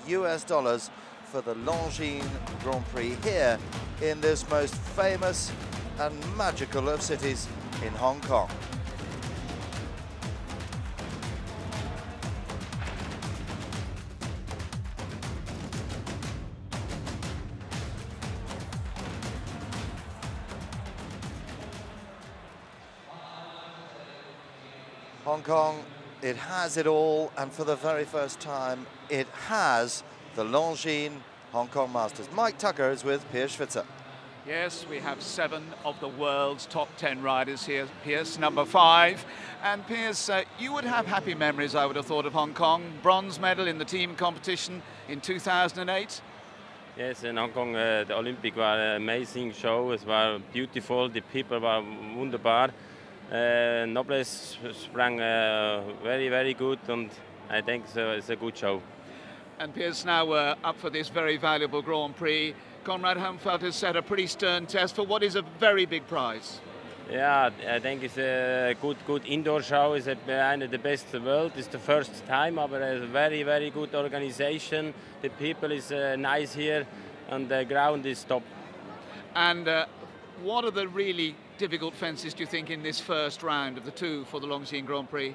US for the Longines Grand Prix here in this most famous and magical of cities in Hong Kong. Hong Kong, it has it all, and for the very first time, it has the Longines Hong Kong Masters. Mike Tucker is with Piers Schwitzer. Yes, we have 7 of the world's top 10 riders here. Piers, number 5. And Piers, you would have happy memories, I would have thought, of Hong Kong. Bronze medal in the team competition in 2008. Yes, in Hong Kong, the Olympic was an amazing show. It was beautiful. The people were wunderbar. Nobles sprang very, very good, and I think it's a good show. And Piers, now we're up for this very valuable Grand Prix. Conrad Humfeld has set a pretty stern test for what is a very big prize. Yeah, I think it's a good indoor show. It's one of the best in the world. It's the first time, but it's a very, very good organization. The people is nice here, and the ground is top. And what are the really difficult fences, do you think, in this first round of the 2 for the Longines Grand Prix?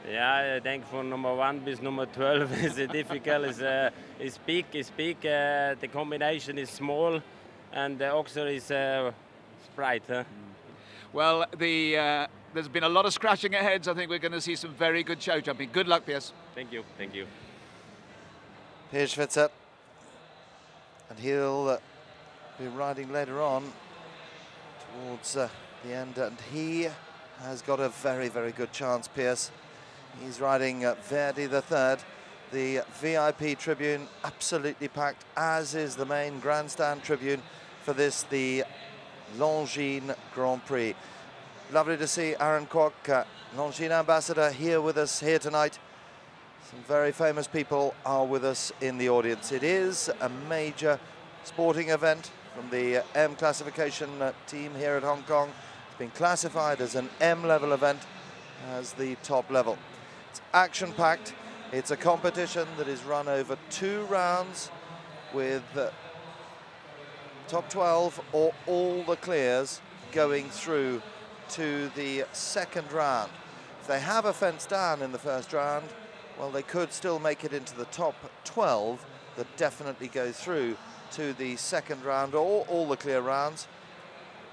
Yeah, I think for number 1 with number 12 is difficult. It's big. The combination is small, and the oxer is bright. Huh? Well, there's been a lot of scratching of heads. I think we're going to see some very good show jumping. Good luck, Piers. Thank you. Thank you. Piers Schwitzer, and he'll be riding later on towards the end, and he has got a very, very good chance, Piers. He's riding Verdi the Third, the VIP tribune absolutely packed, as is the main grandstand tribune for this, the Longines Grand Prix. Lovely to see Aaron Kwok, Longines ambassador, here with us here tonight. Some very famous people are with us in the audience. It is a major sporting event from the M classification team here at Hong Kong. It's been classified as an M-level event as the top level. It's action-packed. It's a competition that is run over 2 rounds with top 12 or all the clears going through to the second round. If they have a fence down in the first round, well, they could still make it into the top 12 that definitely go through to the second round or all the clear rounds,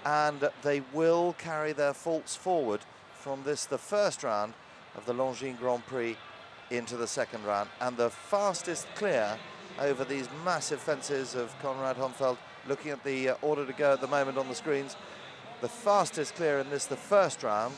and they will carry their faults forward from this, the first round of the Longines Grand Prix, into the second round. And the fastest clear over these massive fences of Conrad Humfeld, looking at the order to go at the moment on the screens, the fastest clear in this, the first round,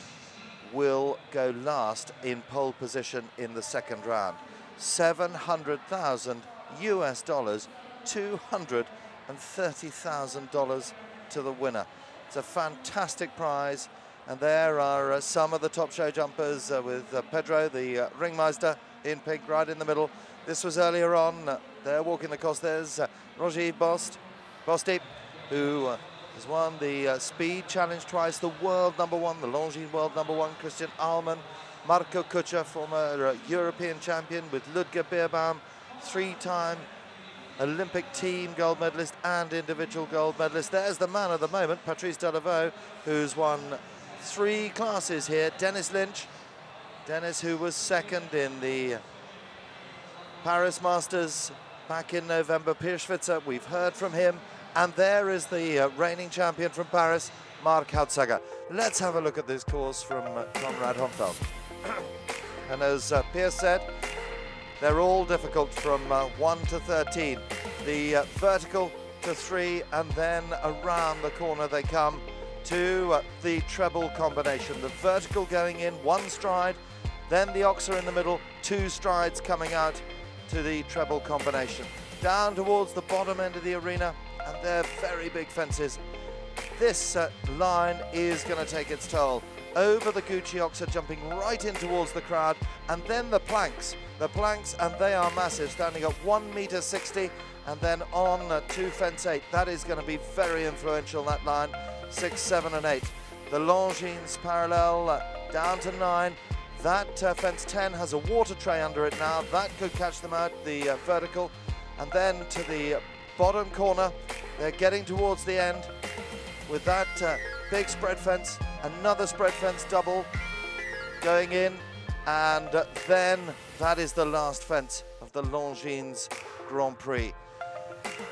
will go last in pole position in the second round. $700,000 US, $230,000 to the winner. It's a fantastic prize, and there are some of the top show jumpers with Pedro, the ringmeister, in pink right in the middle. This was earlier on. They're walking the course. There's Roger Bosti, who has won the Speed Challenge twice, the world number 1, the Longines world number 1, Christian Ahlmann, Marco Kutscher, former European champion with Ludger Beerbaum, 3-time Olympic team gold medalist and individual gold medalist. There's the man of the moment, Patrice Delaveau, who's won 3 classes here. Dennis Lynch. Dennis, who was second in the Paris Masters back in November. Piers Schwitzer, we've heard from him. And there is the reigning champion from Paris, Mark Hautsager. Let's have a look at this course from Conrad Humfeld. And as Piers said, they're all difficult from 1 to 13. The vertical to 3, and then around the corner they come to the treble combination. The vertical going in 1 stride, then the oxer in the middle, 2 strides coming out to the treble combination. Down towards the bottom end of the arena, and they're very big fences. This line is going to take its toll. Over the Gucci oxer, jumping right in towards the crowd, and then the planks, and they are massive, standing at 1.60 meters, and then on to fence 8. That is going to be very influential, that line, 6, 7, and 8. The Longines parallel down to 9, That fence 10 has a water tray under it now. That could catch them out the vertical. And then to the bottom corner, they're getting towards the end with that big spread fence, another spread fence double going in, and then that is the last fence of the Longines Grand Prix.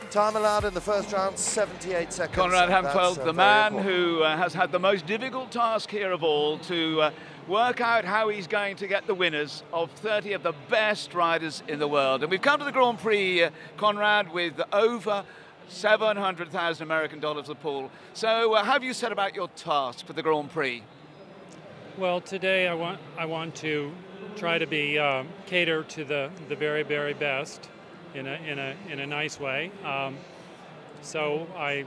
Time allowed in the first round, 78 seconds. Conrad Hampfeld, the man who has had the most difficult task here of all to work out how he's going to get the winners of 30 of the best riders in the world. And we've come to the Grand Prix, Conrad, with over 700,000 American dollars a pool. So how have you set about your task for the Grand Prix? Well, today I want to try to be cater to the very, very best in a nice way. So I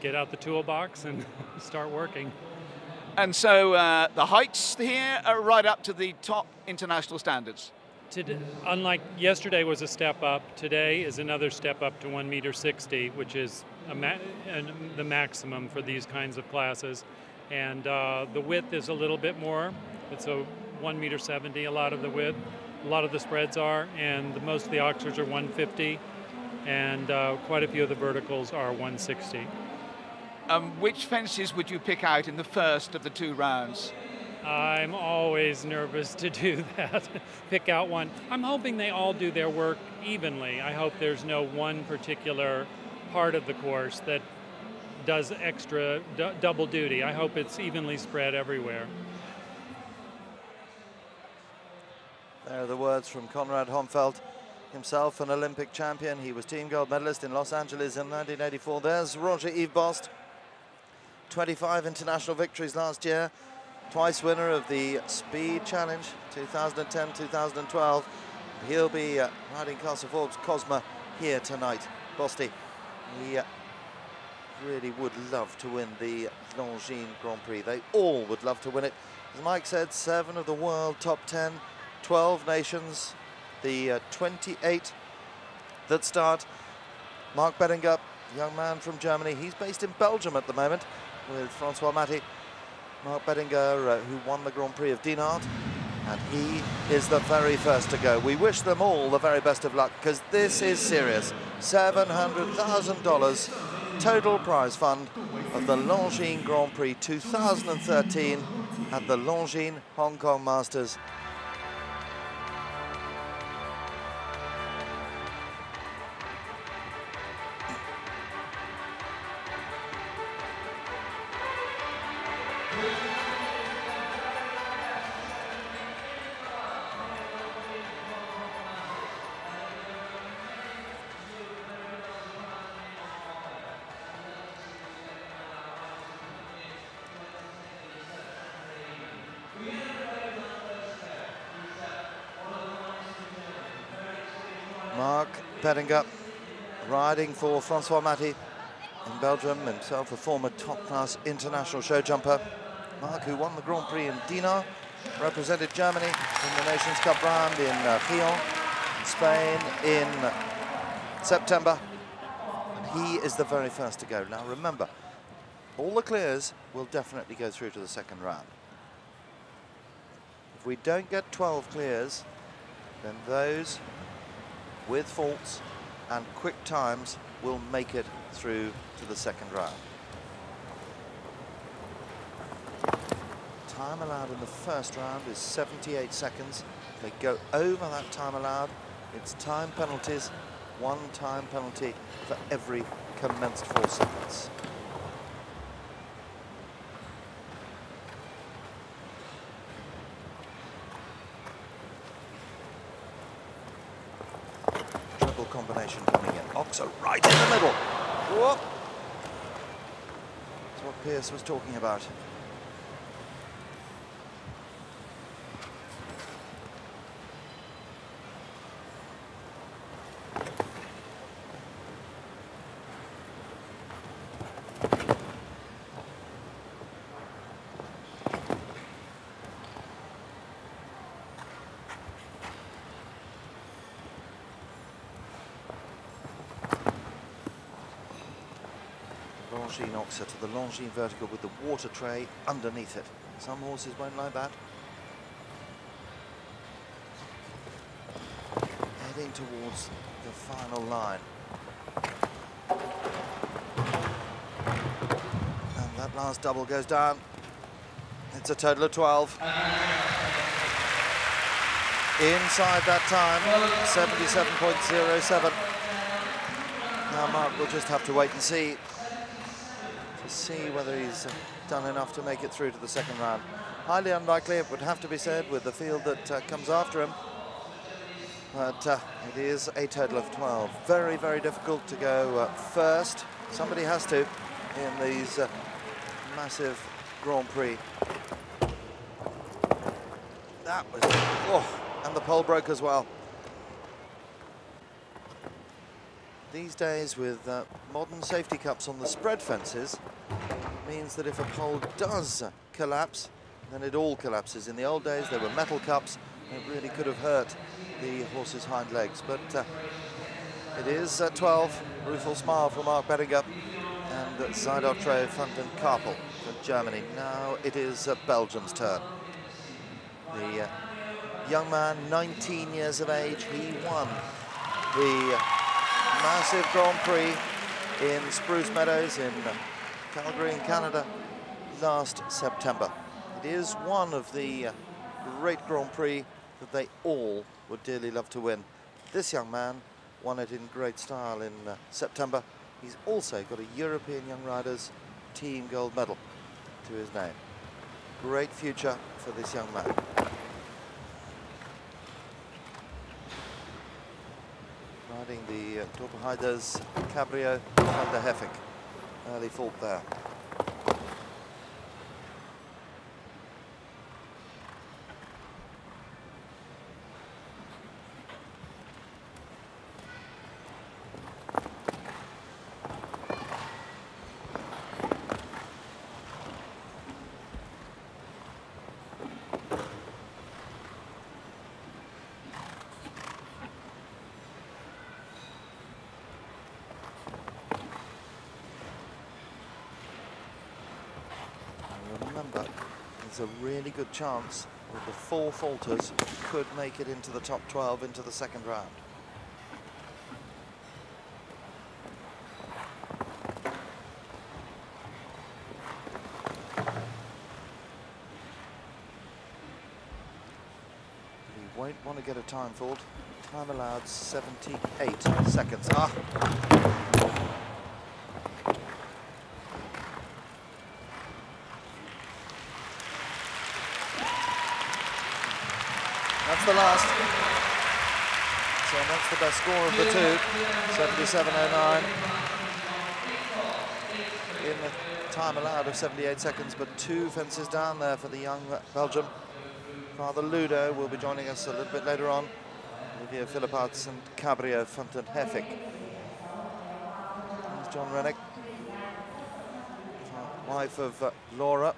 get out the toolbox and start working. And so the heights here are right up to the top international standards. Today, unlike yesterday was a step up, today is another step up to 1.60 m, which is the maximum for these kinds of classes. And the width is a little bit more. It's a 1.70 m, a lot of the width. A lot of the spreads are, and most of the Oxfords are 150, and quite a few of the verticals are 160. Which fences would you pick out in the first of the two rounds? I'm always nervous to do that, pick out one. I'm hoping they all do their work evenly. I hope there's no one particular part of the course that does extra double duty. I hope it's evenly spread everywhere. There are the words from Conrad Hampfeld, himself an Olympic champion. He was team gold medalist in Los Angeles in 1984. There's Roger-Yves Bost, 25 international victories last year, twice winner of the Speed Challenge, 2010, 2012. He'll be riding Castle Forbes Cosma here tonight. Bosty, he really would love to win the Longines Grand Prix. They all would love to win it. As Mike said, 7 of the world top 10, 12 nations, the 28 that start. Mark Bettinger, young man from Germany, he's based in Belgium at the moment with Francois Maty. Mark Bettinger, who won the Grand Prix of Dinard, and he is the very first to go. We wish them all the very best of luck, because this is serious. $700,000 total prize fund of the Longines Grand Prix 2013 at the Longines Hong Kong Masters. Mark Bettinger riding for Francois Maty in Belgium, himself a former top-class international show jumper. Mark, who won the Grand Prix in Dinard, represented Germany in the Nations Cup round in Gijón, Spain in September. And he is the very first to go. Now remember, all the clears will definitely go through to the second round. If we don't get 12 clears, then those with faults and quick times will make it through to the second round. Time allowed in the first round is 78 seconds. If they go over that time allowed, it's time penalties, 1 time penalty for every commenced 4 seconds. Combination coming in. Oxo right in the middle. Whoa. That's what Pierce was talking about. Longines Oxer to the Longines vertical with the water tray underneath it. Some horses won't like that. heading towards the final line. And that last double goes down. It's a total of 12. Inside that time, 77.07. Now Mark will just have to wait and see whether he's done enough to make it through to the second round. Highly unlikely, it would have to be said, with the field that comes after him. But it is a total of 12. Very, very difficult to go first. Somebody has to in these massive Grand Prix. That was, oh, and the pole broke as well. These days, with modern safety cups on the spread fences, means that if a pole does collapse, then it all collapses. In the old days, there were metal cups, and it really could have hurt the horse's hind legs. But it is 12. Rueful smile for Mark Bettinger and Zeidotre van den Karpel for Germany. Now it is Belgium's turn. The young man, 19 years of age, he won the massive Grand Prix in Spruce Meadows in Calgary in Canada last September. It is one of the great Grand Prix that they all would dearly love to win. This young man won it in great style in September. He's also got a European Young Riders team gold medal to his name. Great future for this young man. Riding the Torpeheiders Cabrio van der Heffink. Early fault there. Remember, there's a really good chance that the 4 falters could make it into the top 12 into the second round. He won't want to get a time fault. Time allowed 78 seconds. That's the last. So that's the best score of the two, 77.09. In the time allowed of 78 seconds, but 2 fences down there for the young Belgium. Father Ludo will be joining us a little bit later on. Olivier Philipparts and Cabrio van den Heffink. There's John Rennick, wife of Laura.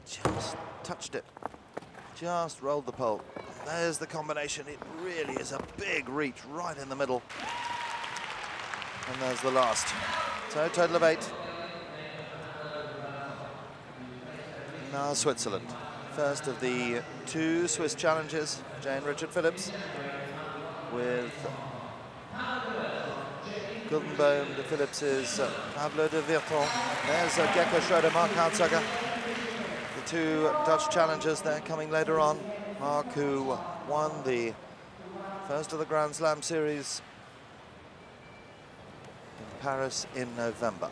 Just touched it. Just rolled the pole. There's the combination. It really is a big reach right in the middle. And there's the last. So a total of 8. Now Switzerland. First of the 2 Swiss challenges. Jane Richard Phillips with Guldenboom de Philips's Pablo de Virton. There's Gecko Schroeder, Mark Hautsager. 2 Dutch challengers there coming later on. Mark, who won the first of the Grand Slam series in Paris in November.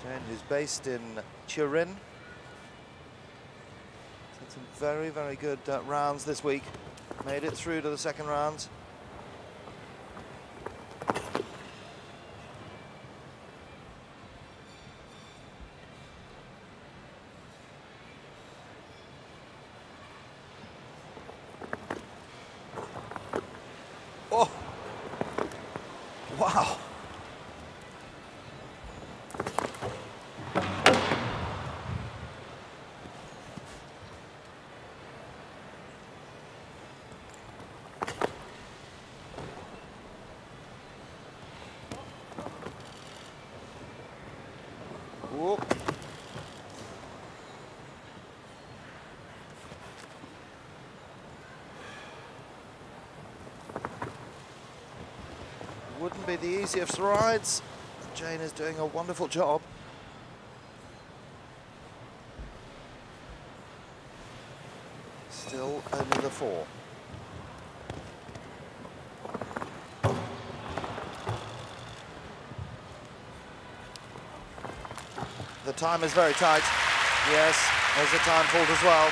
Jane, who's based in Turin. Had some very, very good rounds this week. Made it through to the second rounds. Wow. wouldn't be the easiest rides. Jane is doing a wonderful job. Still only the 4. The time is very tight. Yes, there's a time fault as well.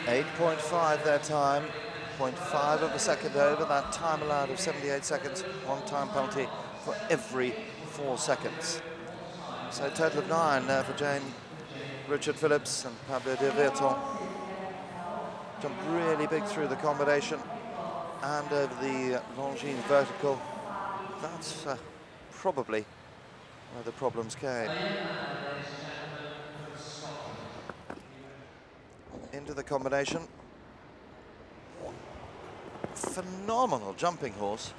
78.5 their time, 0.5 of a second over. That time allowed of 78 seconds, 1 time penalty for every 4 seconds. So a total of 9 for Jane, Richard Phillips and Pablo de Virton. Jumped really big through the combination and over the Longines vertical. That's probably where the problems came. Into the combination. Phenomenal jumping horse.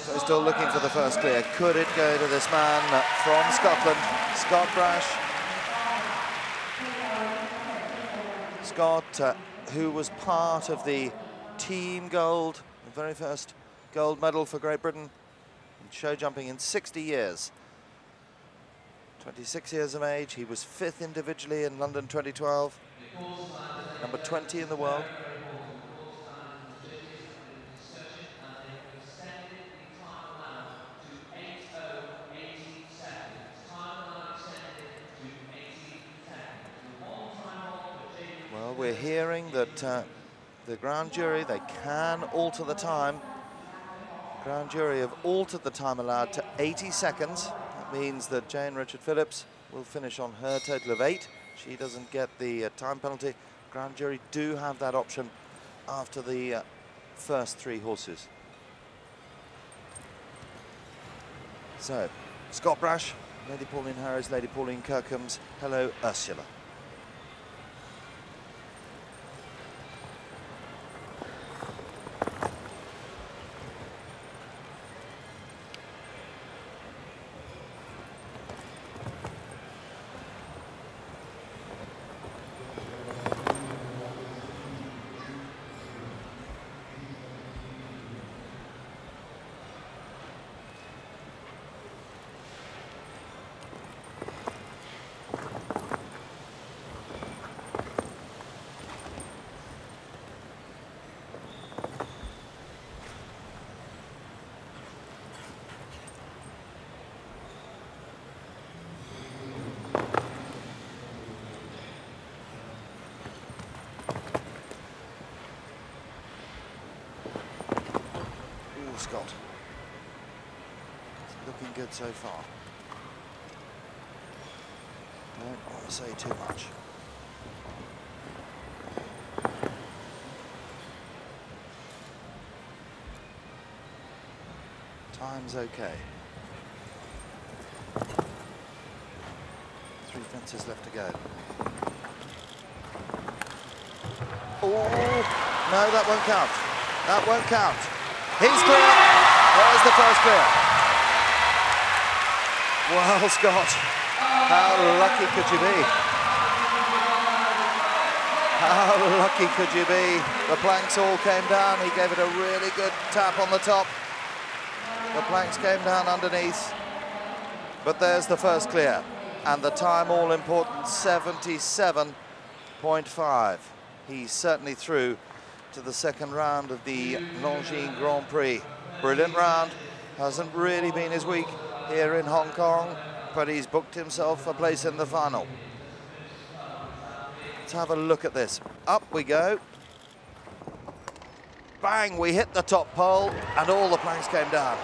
So still looking for the first clear. Could it go to this man from Scotland, Scott Brash? Scott, who was part of the team gold, the very first gold medal for Great Britain in show jumping in 60 years. 26 years of age, he was 5th individually in London 2012, number 20 in the world. Well, we're hearing that the grand jury, they can alter the time. Grand jury have altered the time allowed to 80 seconds. That means that Jane Richard Phillips will finish on her total of 8. She doesn't get the time penalty. Grand jury do have that option after the first 3 horses. So, Scott Brash, Lady Pauline Harris, Lady Pauline Kirkham's Hello Ursula. Scott. It's looking good so far. Don't want to say too much. Time's okay. 3 fences left to go. Oh, no, that won't count. That won't count. He's clear. There's the first clear. Well, Scott, how lucky could you be? How lucky could you be? The planks all came down. He gave it a really good tap on the top. The planks came down underneath. But there's the first clear. And the time all important, 77.5. He's certainly through to the second round of the Longines Grand Prix. Brilliant round. Hasn't really been his week here in Hong Kong, but he's booked himself a place in the final. Let's have a look at this. Up we go. Bang, we hit the top pole and all the planks came down.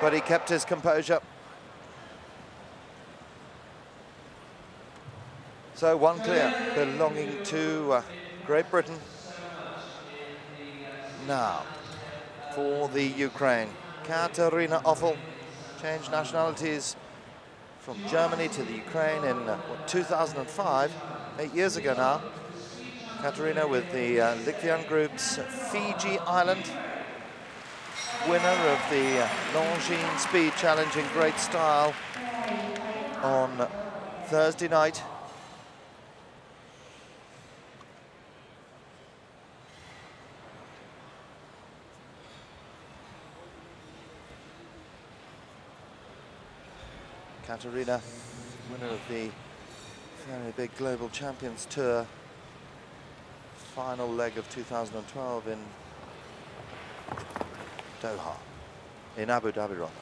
But he kept his composure. So 1 clear, belonging to Great Britain. Now, for the Ukraine, Katerina Offel changed nationalities from Germany to the Ukraine in 2005, 8 years ago now. Katerina with the Litvian group's Fiji Island. winner of the Longines Speed Challenge in great style on Thursday night. Katarina, winner of the very big Global Champions Tour, final leg of 2012 in Doha, in Abu Dhabi rather.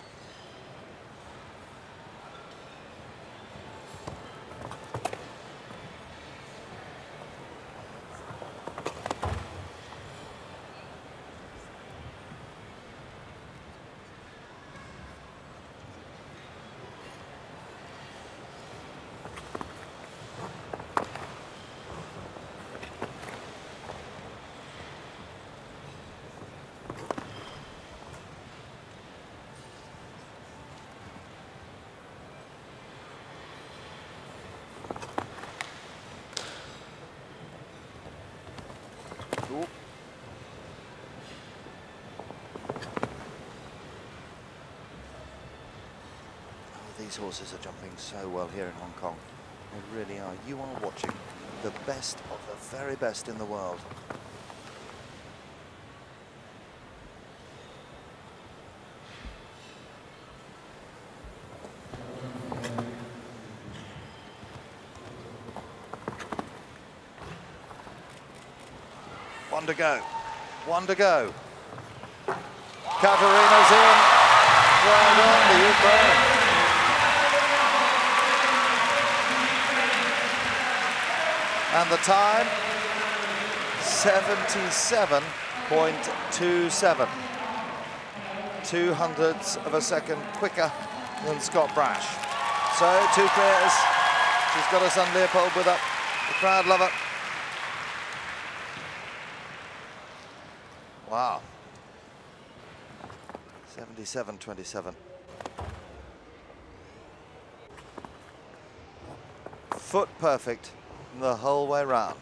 These horses are jumping so well here in Hong Kong. They really are. You are watching the best of the very best in the world. One to go. One to go. Katarina's in. Well done, the Ukraine. And the time, 77.27. 2/100ths of a second quicker than Scott Brash. So 2 clears. She's got her son Leopold with her. The crowd love her. Wow. 77.27. Foot perfect the whole way round.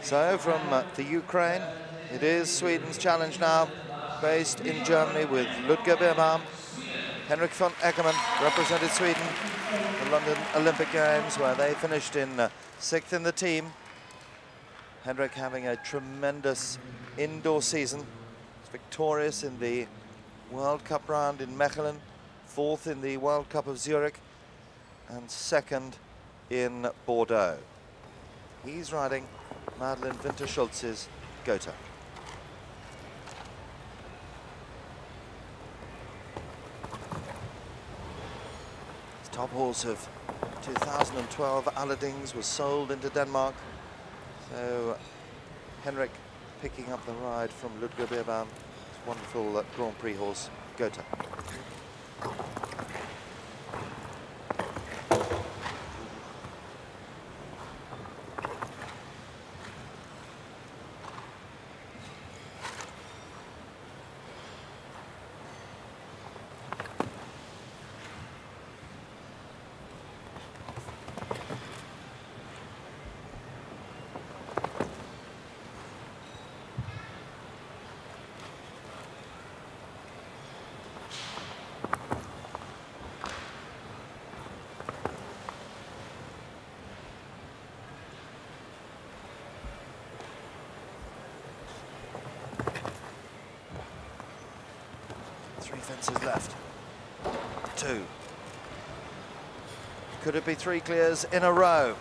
So from the Ukraine, it is Sweden's challenge now, based in Germany with Ludger Birnbaum. Henrik von Eckermann represented Sweden at the London Olympic Games, where they finished in 6th in the team. Henrik having a tremendous indoor season. He's victorious in the World Cup round in Mechelen, 4th in the World Cup of Zurich, and 2nd in Bordeaux. He's riding Madeline Winter-Schulz's Gotha. His top horse of 2012, Allerdings, was sold into Denmark. So Henrik picking up the ride from Ludger Birnbaum, his wonderful Grand Prix horse, Gotha. Fences left. 2. Could it be 3 clears in a row?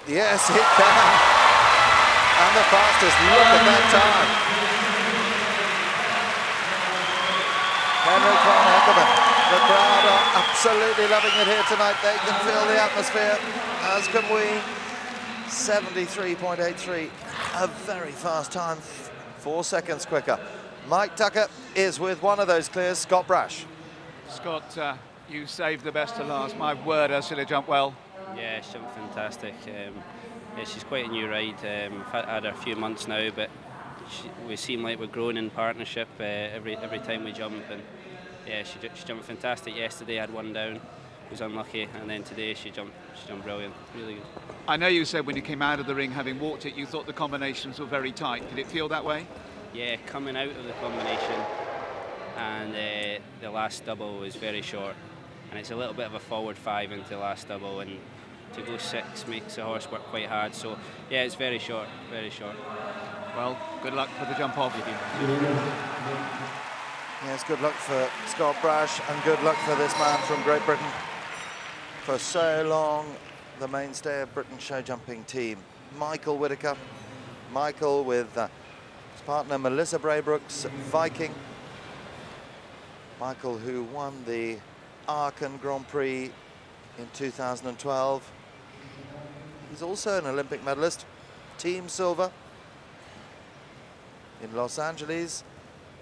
Yes, it can. And the fastest look at that time. Henrik von Eckermann. The crowd are absolutely loving it here tonight. They can feel the atmosphere, as can we. 73.83. A very fast time. 4 seconds quicker. Mike Tucker is with one of those clears, Scott Brash. Scott, you saved the best to last. My word, Ursula jumped well. Yeah, she jumped fantastic. Yeah, she's quite a new ride. I've had her a few months now, but we seem like we're growing in partnership every time we jump. And yeah, she jumped fantastic yesterday. Had one down. was unlucky, and then today she jumped brilliant, really good. I know you said when you came out of the ring, having walked it, you thought the combinations were very tight. Did it feel that way? Yeah, coming out of the combination, and the last double was very short, and it's a little bit of a forward 5 into the last double, and to go 6 makes the horse work quite hard. So yeah, it's very short, very short. Well, good luck for the jump off. Yes, good luck for Scott Brash, and good luck for this man from Great Britain. For so long, the mainstay of Britain's show jumping team, Michael Whitaker. Michael with his partner Melissa Braybrook's Viking. Michael, who won the Aachen Grand Prix in 2012. He's also an Olympic medalist, team silver in Los Angeles,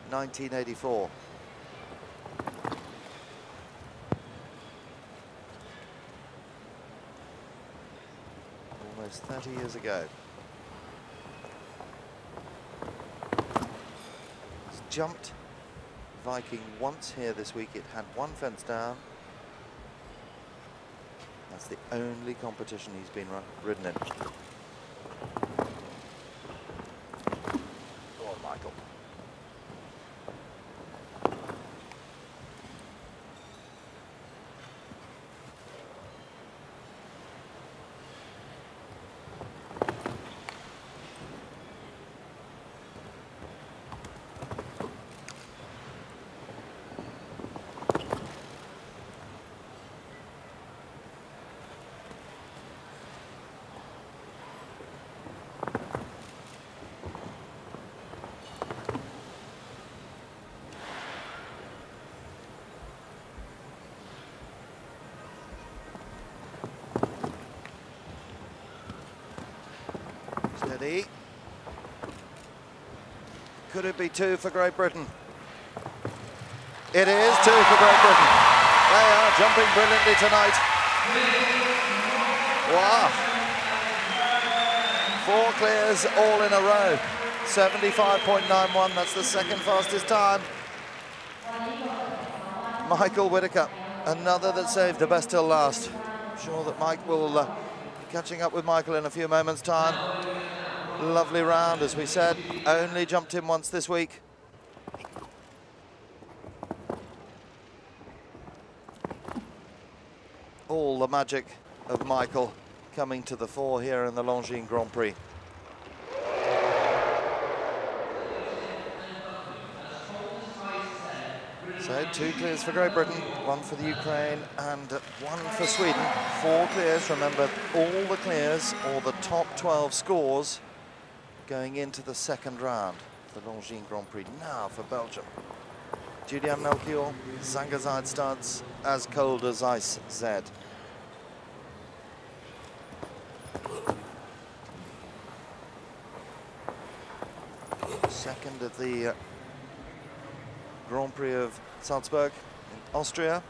1984. Almost 30 years ago. He's jumped Viking once here this week. It had one fence down. That's the only competition he's been ridden in. Go on, Michael. Steady. Could it be 2 for Great Britain? It is 2 for Great Britain. They are jumping brilliantly tonight. Wow. 4 clears all in a row. 75.91, that's the second fastest time. Michael Whitaker, another that saved the best till last. I'm sure that Mike will be catching up with Michael in a few moments' time. Lovely round, as we said, only jumped in once this week. All the magic of Michael coming to the fore here in the Longines Grand Prix. So 2 clears for Great Britain, 1 for the Ukraine and 1 for Sweden. 4 clears, remember all the clears or the top 12 scores going into the second round, the Longines Grand Prix. Now for Belgium. Julian Melchior, Zangazide studs, as cold as ice, Z. Second at the Grand Prix of Salzburg in Austria.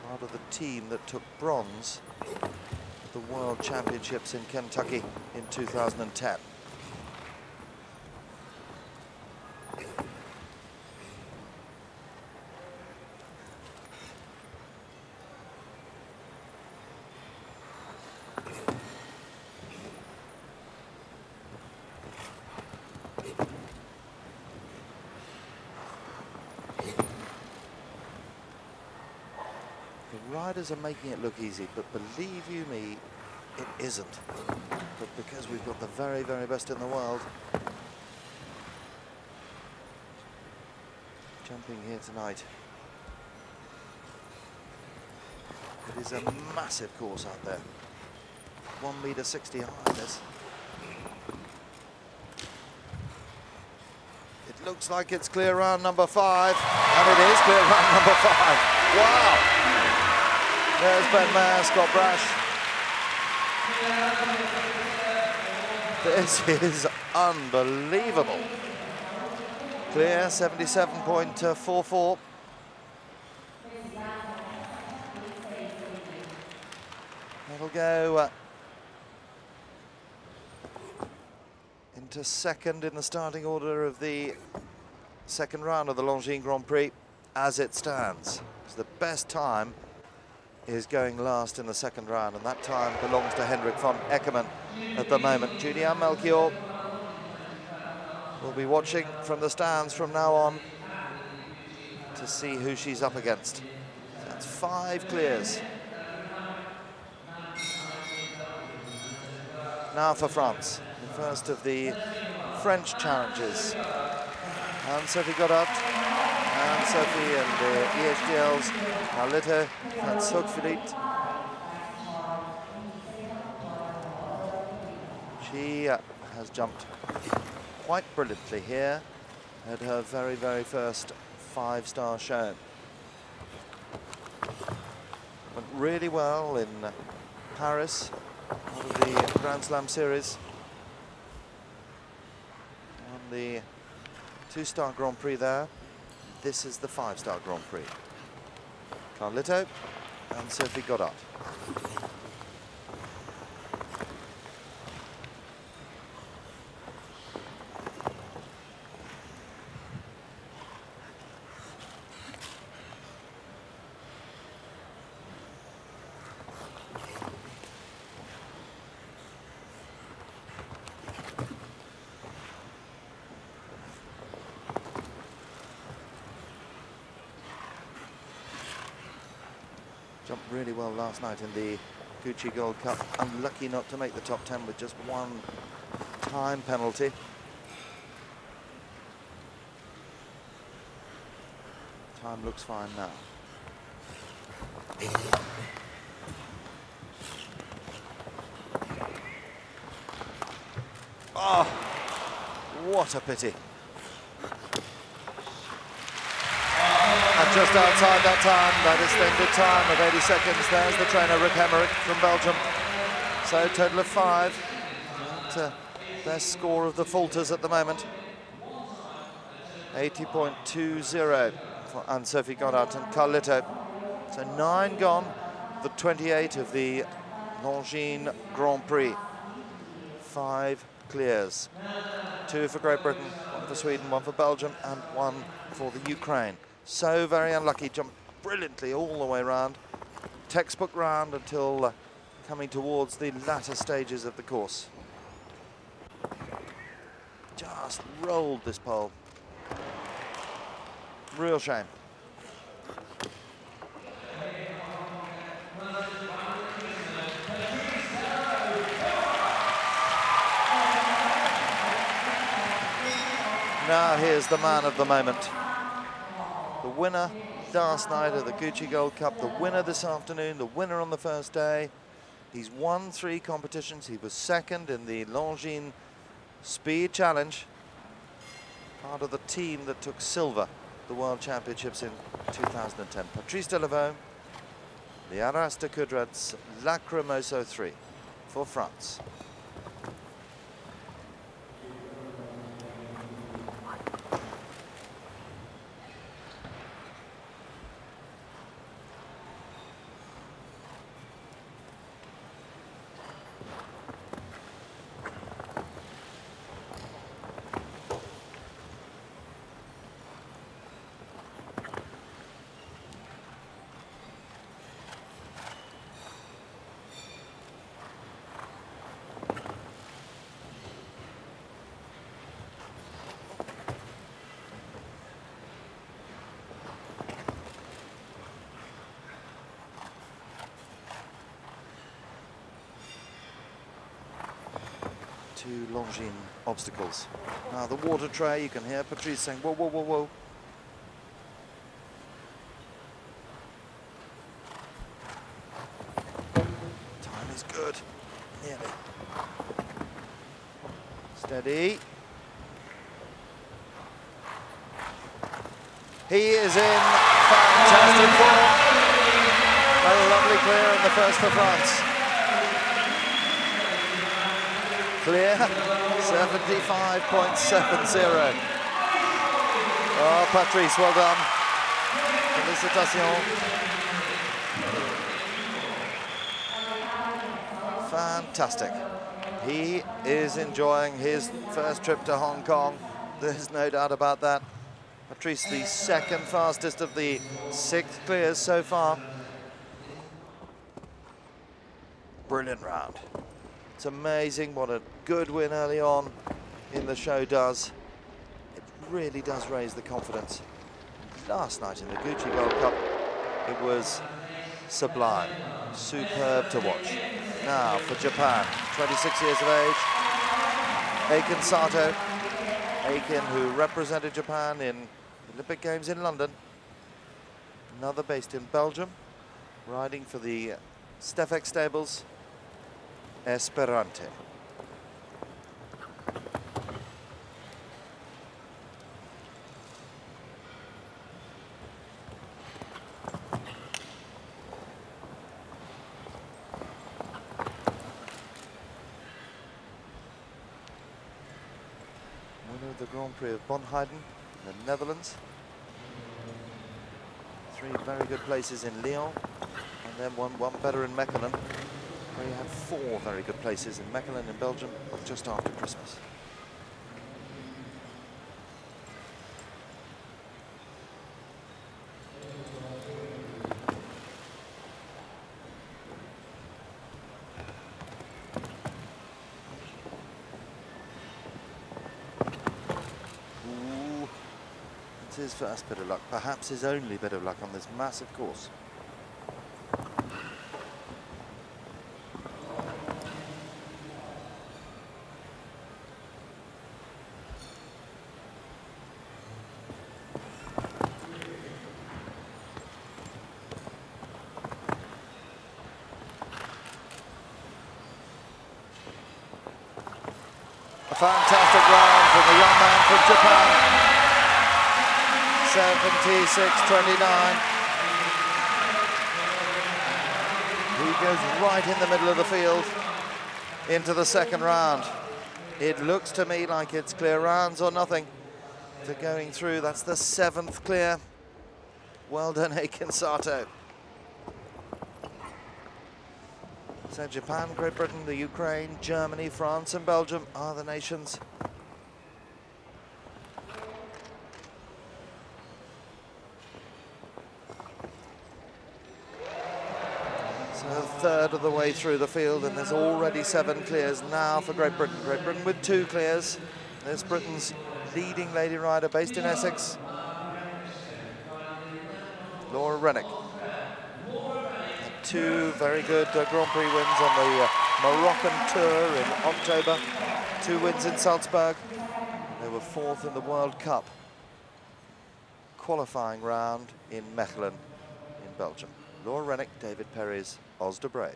Part of the team that took bronze at the World Championships in Kentucky in 2010. Riders are making it look easy, but believe you me, it isn't. But because we've got the very, very best in the world jumping here tonight. It is a massive course out there. 1.60 meter high, this. It looks like it's clear round number 5, and it is clear round number 5. Wow! There's Ben Mayer, Scott Brash. This is unbelievable. Clear, 77.44. That'll go into second in the starting order of the second round of the Longines Grand Prix. as it stands. The best time is going last in the second round, and that time belongs to Henrik von Eckermann at the moment. Julian Melchior will be watching from the stands from now on to see who she's up against. That's 5 clears. Now for France, the first of the French challenges. And Sophie Goddard, and Sophie and the EHDL's Carlito and Sogfilit. She has jumped quite brilliantly here at her very, very first 5-star show. Went really well in Paris, one of the Grand Slam series. Won the 2-star Grand Prix there. This is the 5-star Grand Prix. Carlito and Sophie Goddard. Jumped really well last night in the Gucci Gold Cup. Unlucky not to make the top 10 with just 1 time penalty. Time looks fine now. Oh, what a pity. And just outside that time, that extended time of 80 seconds, there's the trainer, Rick Hemmerich from Belgium. So total of 5. And, best score of the Falters at the moment. 80.20 for Anne-Sophie Goddard and Carlito. So 9 gone, the 28 of the Longines Grand Prix. 5 clears. 2 for Great Britain, 1 for Sweden, 1 for Belgium, and 1 for the Ukraine. So very unlucky, jumped brilliantly all the way around. Textbook round until coming towards the latter stages of the course. Just rolled this pole. Real shame. Now here's the man of the moment. The winner last night of the Gucci Gold Cup, the winner this afternoon, the winner on the first day. He's won 3 competitions. He was second in the Longines Speed Challenge, part of the team that took silver the World Championships in 2010. Patrice Delaveau, the Arras de Coudred's Lacrymoso 3 for France. Two Longines obstacles. Now the water tray, you can hear Patrice saying, whoa, whoa, whoa, whoa. Time is good, nearly. Steady. He is in fantastic form. A lovely clear in the first for France. Clear, 75.70. Oh, Patrice, well done. Félicitations. Fantastic. He is enjoying his first trip to Hong Kong. There's no doubt about that. Patrice, the second fastest of the 6 clears so far. Brilliant round. It's amazing what a good win early on in the show does. It really does raise the confidence. Last night in the Gucci World Cup, it was sublime, superb to watch. Now for Japan, 26 years of age, Eiken Sato. Eiken, who represented Japan in the Olympic Games in London. Another based in Belgium, riding for the Stefek stables, Esperante. Winner of the Grand Prix of Bonheiden in the Netherlands. 3 very good places in Lyon, and then one better in Mechelen, where you had 4 very good places in Mechelen in Belgium just after Christmas. Ooh, it's his first bit of luck, perhaps his only bit of luck on this massive course. A fantastic round from the young man from Japan. 76.29. He goes right in the middle of the field into the second round. It looks to me like it's clear rounds or nothing to going through. That's the 7th clear. Well done, Eiken Sato. So Japan, Great Britain, the Ukraine, Germany, France and Belgium are the nations. So a third of the way through the field, and there's already 7 clears now for Great Britain. Great Britain with 2 clears. There's Britain's leading lady rider based in Essex, Laura Rennick. 2 very good Grand Prix wins on the Moroccan Tour in October. 2 wins in Salzburg. They were 4th in the World Cup qualifying round in Mechelen in Belgium. Laura Rennick, David Perry's Os de Brave.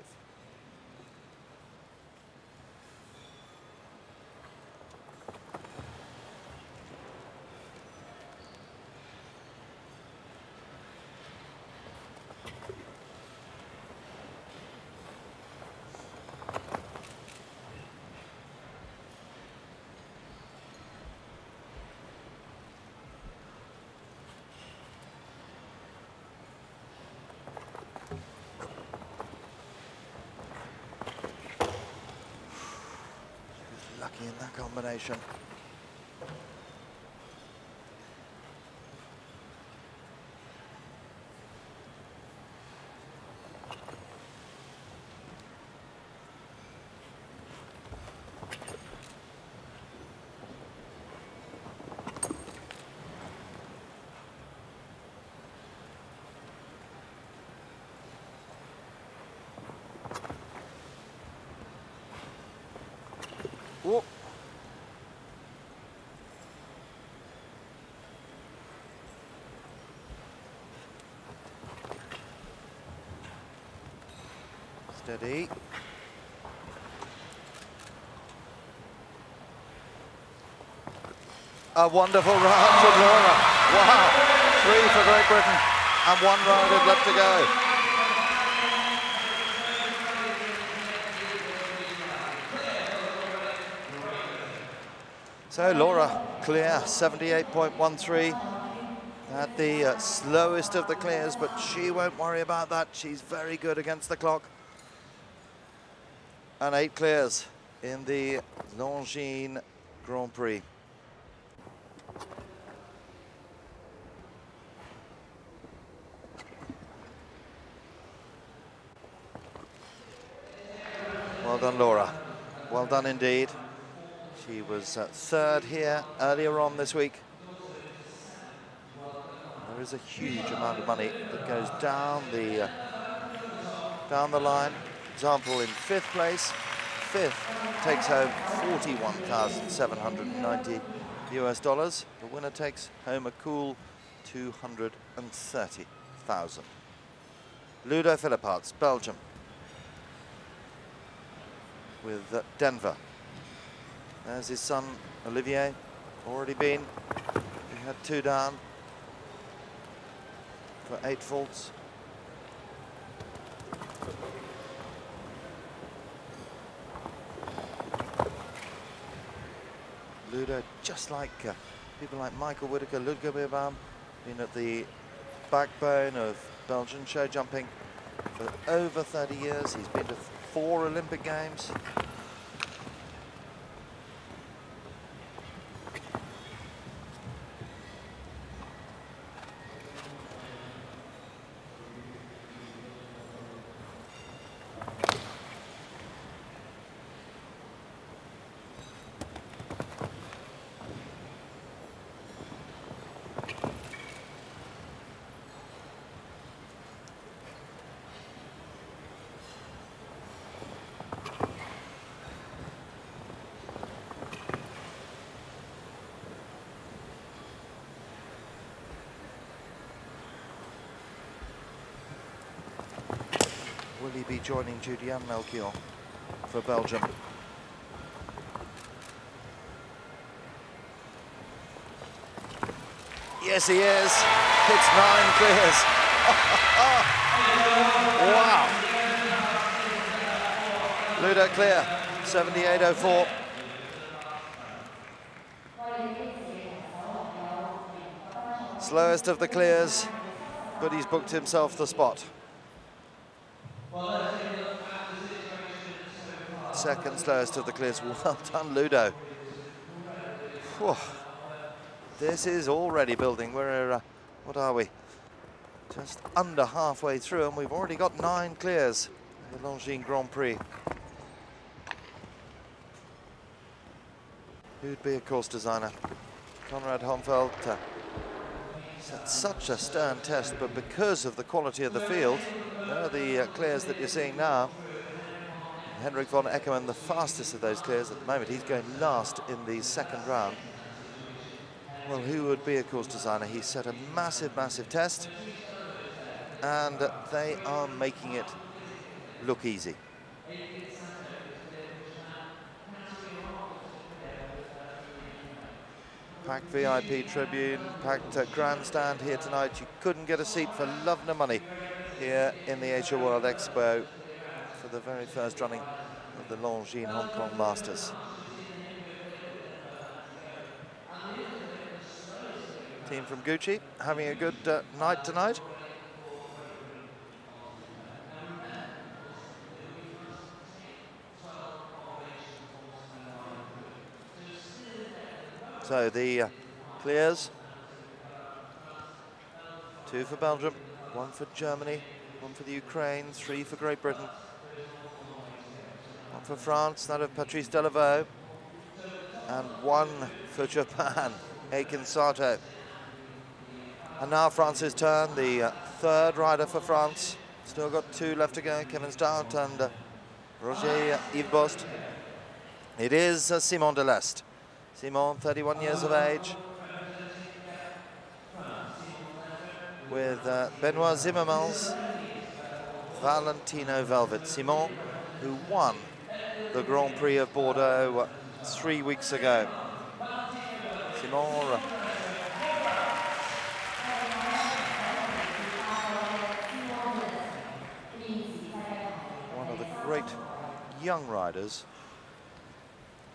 Lucky in that combination. Whoa. Steady. A wonderful round from Laura. Wow. 3 for Great Britain and 1 round left to go. So Laura clear, 78.13 at the slowest of the clears, but she won't worry about that. She's very good against the clock. And 8 clears in the Longines Grand Prix. done, Laura. Well done indeed. She was third here earlier on this week. There is a huge amount of money that goes down the line. Example, in 5th place, 5th takes home 41,790 US dollars. The winner takes home a cool 230,000. Ludo Philipparts, Belgium, with Denver. There's his son, Olivier, already been. He had 2 down for 8 faults. Ludo, just like people like Michael Whittaker, Ludger Beerbaum, been at the backbone of Belgian show jumping for over 30 years. He's been to 4 Olympic Games. Will he be joining Julian Melchior for Belgium? Yes, he is. It's 9 clears. Wow. Ludo clear, 78.04. Slowest of the clears, but he's booked himself the spot. Second slowest of the clears. Well done, Ludo. Whew. This is already building. We're, what are we? Just under halfway through, and we've already got 9 clears in the Longines Grand Prix. Who'd be a course designer? Conrad Homfeld set such a stern test, but because of the quality of the field, there are the clears that you're seeing now. Henrik von Eckermann, the fastest of those clears at the moment. He's going last in the 2nd round. Well, who would be a course designer? He set a massive, massive test, and they are making it look easy. Packed VIP tribune, packed grandstand here tonight. You couldn't get a seat for love nor money here in the Asia World Expo for the very first running of the Longines Hong Kong Masters. Team from Gucci having a good night tonight. So the clears, 2 for Belgium, 1 for Germany, 1 for the Ukraine, 3 for Great Britain, 1 for France, that of Patrice Delaveau, and 1 for Japan, Eiken Sato. And now France's turn, the 3rd rider for France. Still got 2 left to go, Kevin Stout and Roger Yves Bost. It is Simon Deleste. Simon, 31 years of age, with Benoit Zimmermans, Valentino Velvet. Simon, who won the Grand Prix of Bordeaux 3 weeks ago. Simon, one of the great young riders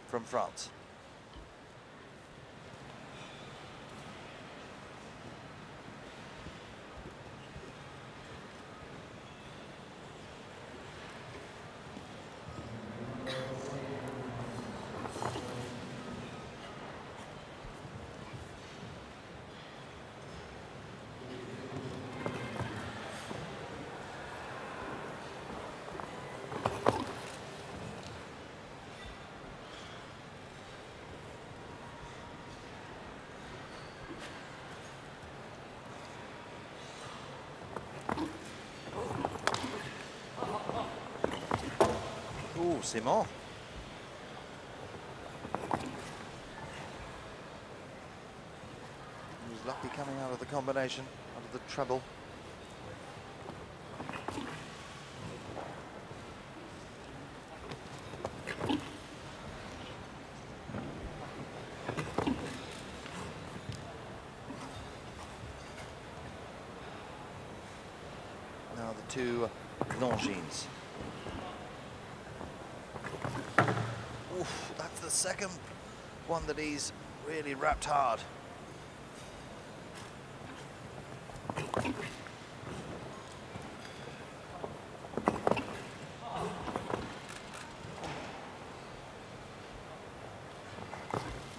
from France. Ooh, Simon. He was lucky coming out of the combination, out of the treble. Now the two Longines. Oof, that's the second one that he's really wrapped hard.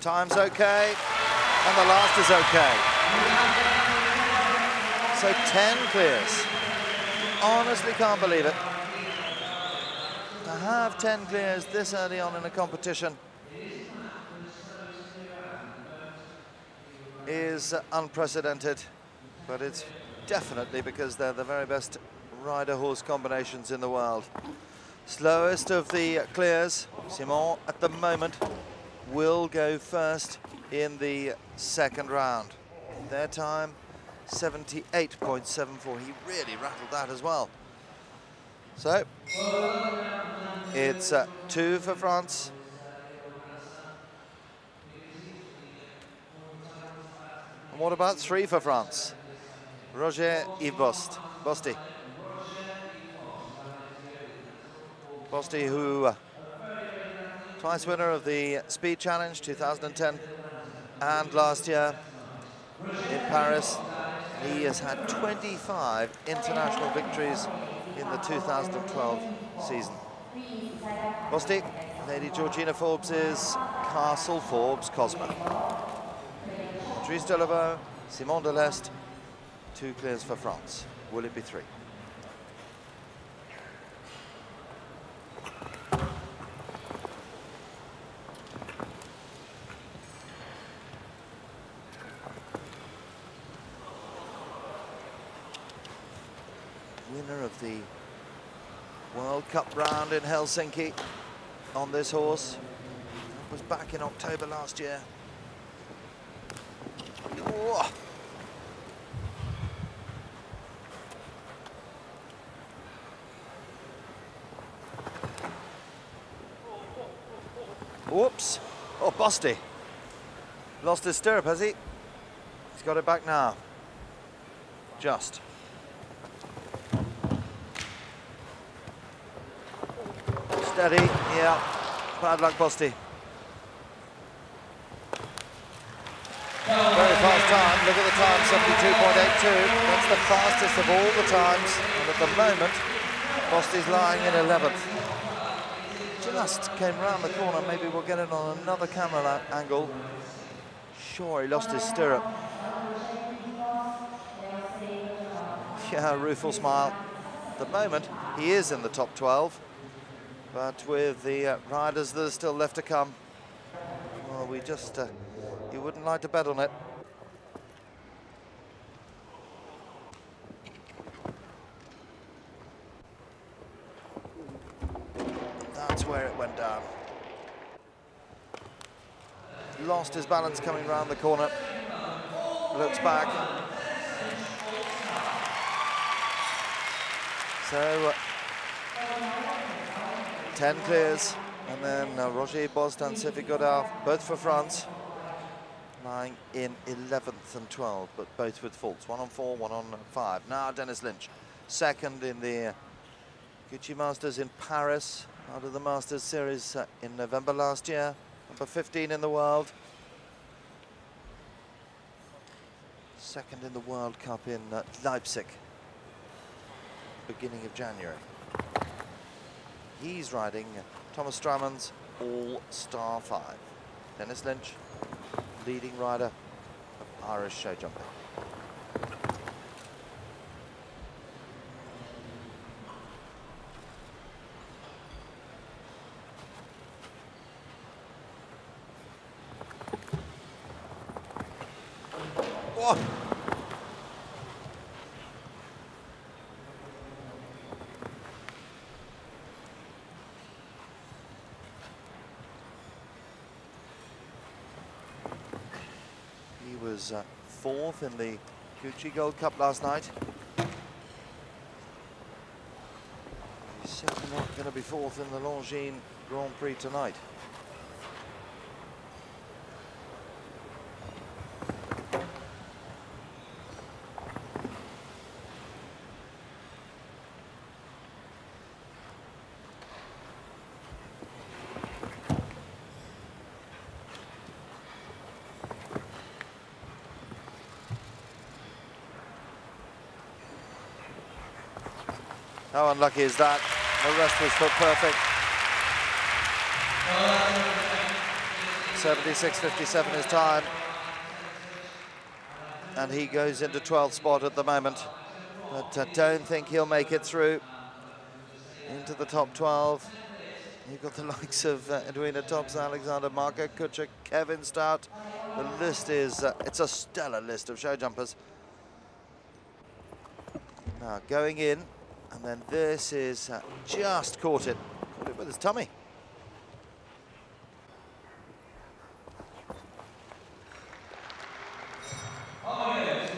Time's okay, and the last is okay. So 10 clears. Honestly can't believe it. To have 10 clears this early on in a competition is unprecedented, but it's definitely because they're the very best rider-horse combinations in the world. Slowest of the clears, Simon at the moment will go first in the second round. Their time, 78.74. He really rattled that as well. So, it's 2 for France. And what about 3 for France? Roger-Yves Bosti. Bosti, who twice winner of the Speed Challenge 2010 and last year in Paris. He has had 25 international victories in the 2012 season. Bosti, Lady Georgina Forbes' Castle Forbes Cosmo. Patrice Delaveau, Simon Delestre, 2 clears for France. Will it be 3? Winner of the World Cup round in Helsinki on this horse. Was back in October last year. Oh. Whoops. Oh, Bosti. Lost his stirrup, has he? He's got it back now. Just. Steady, yeah. Bad luck, Bosti. Very fast time. Look at the time, 72.82. That's the fastest of all the times. And at the moment, Bosti's lying in 11th. Just came round the corner. Maybe we'll get it on another camera angle. Sure, he lost his stirrup. Yeah, rueful smile. At the moment, he is in the top 12. But with the riders that are still left to come, well, we just, you wouldn't like to bet on it. That's where it went down. Lost his balance coming round the corner. Looks back. So, 10 clears, and then Roger Bost and Sophie Godard, both for France, lying in 11th and 12th, but both with faults. 1 on 4, 1 on 5. Now Dennis Lynch, second in the Gucci Masters in Paris, out of the Masters Series in November last year. Number 15 in the world. Second in the World Cup in Leipzig, beginning of January. He's riding Thomas Stramann's All-Star 5. Dennis Lynch, leading rider of Irish show jumping. Whoa. was fourth in the Gucci Gold Cup last night. He's certainly not going to be fourth in the Longines Grand Prix tonight. How unlucky is that? The rest was foot perfect. 76.57 is time. And he goes into 12th spot at the moment. But I don't think he'll make it through into the top 12. You've got the likes of Edwina Tops, Alexander Marko, Kuchek, Kevin Stout. The list is, it's a stellar list of show jumpers. Now going in. And then this is just caught it with his tummy.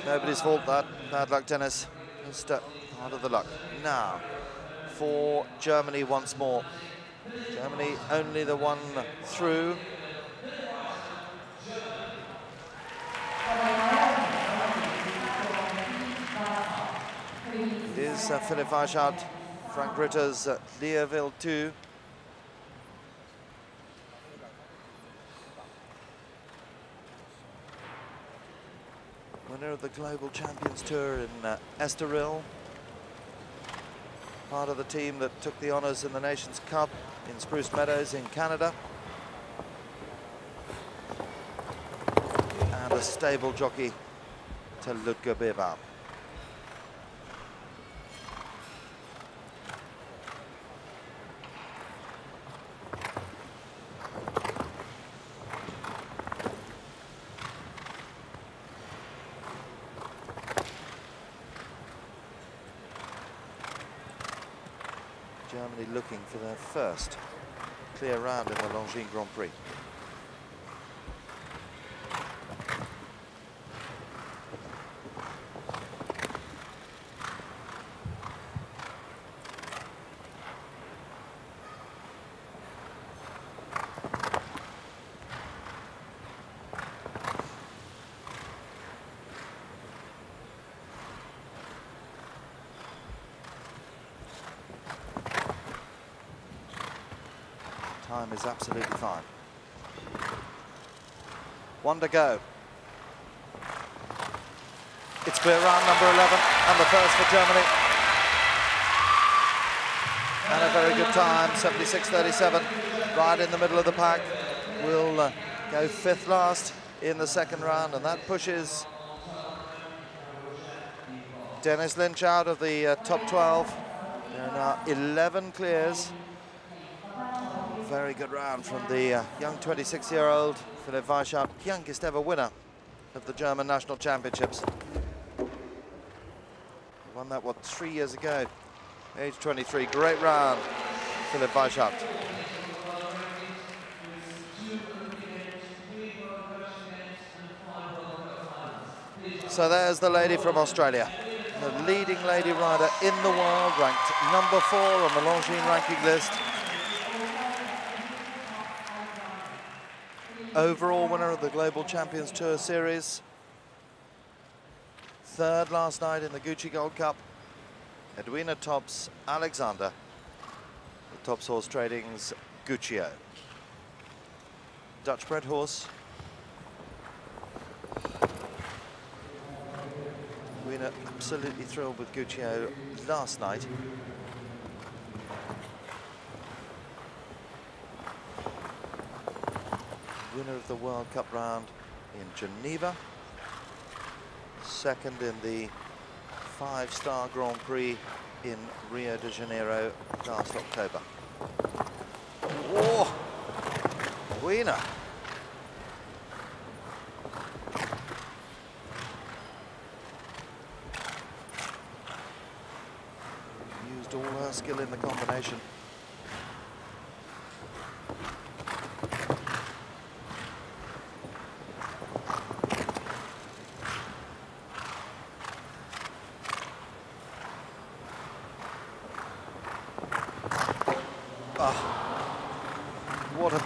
Nobody's fault that. Bad luck, Dennis. Just part of the luck. Now, for Germany once more. Germany only the one through. It is Philipp Weishart, Frank Ritter's Learville 2. Winner of the Global Champions Tour in Estoril. Part of the team that took the honours in the Nations Cup in Spruce Meadows in Canada. And a stable jockey to Ludger Beerbaum. Germany looking for their first clear round in the Longines Grand Prix. Time is absolutely fine. One to go. It's clear round number 11 and the first for Germany. And a very good time, 76.37, right in the middle of the pack. Will go fifth last in the second round, and that pushes Dennis Lynch out of the top 12. There are now 11 clears. Very good round from the young 26-year-old Philipp Weishart, youngest ever winner of the German National Championships. He won that, what, 3 years ago, age 23. Great round, Philipp Weishart. So there's the lady from Australia, the leading lady rider in the world, ranked number 4 on the Longines ranking list. Overall winner of the Global Champions Tour Series. Third last night in the Gucci Gold Cup. Edwina Tops, Alexander. The Tops horse trading's Guccio. Dutch-bred horse. Edwina absolutely thrilled with Guccio last night. Winner of the World Cup round in Geneva. Second in the 5-star Grand Prix in Rio de Janeiro last October. Oh, Edwina. Used all her skill in the combination.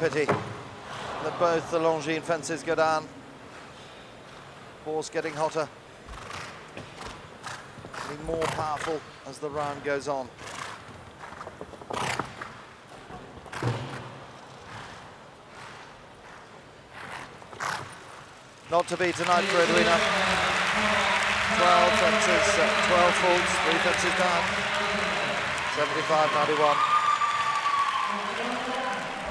pity that both the Longines fences go down. Ball's getting hotter, getting more powerful as the round goes on. Not to be tonight for Edwina. 12 fences, 12 faults, 3 fences down. 75-91.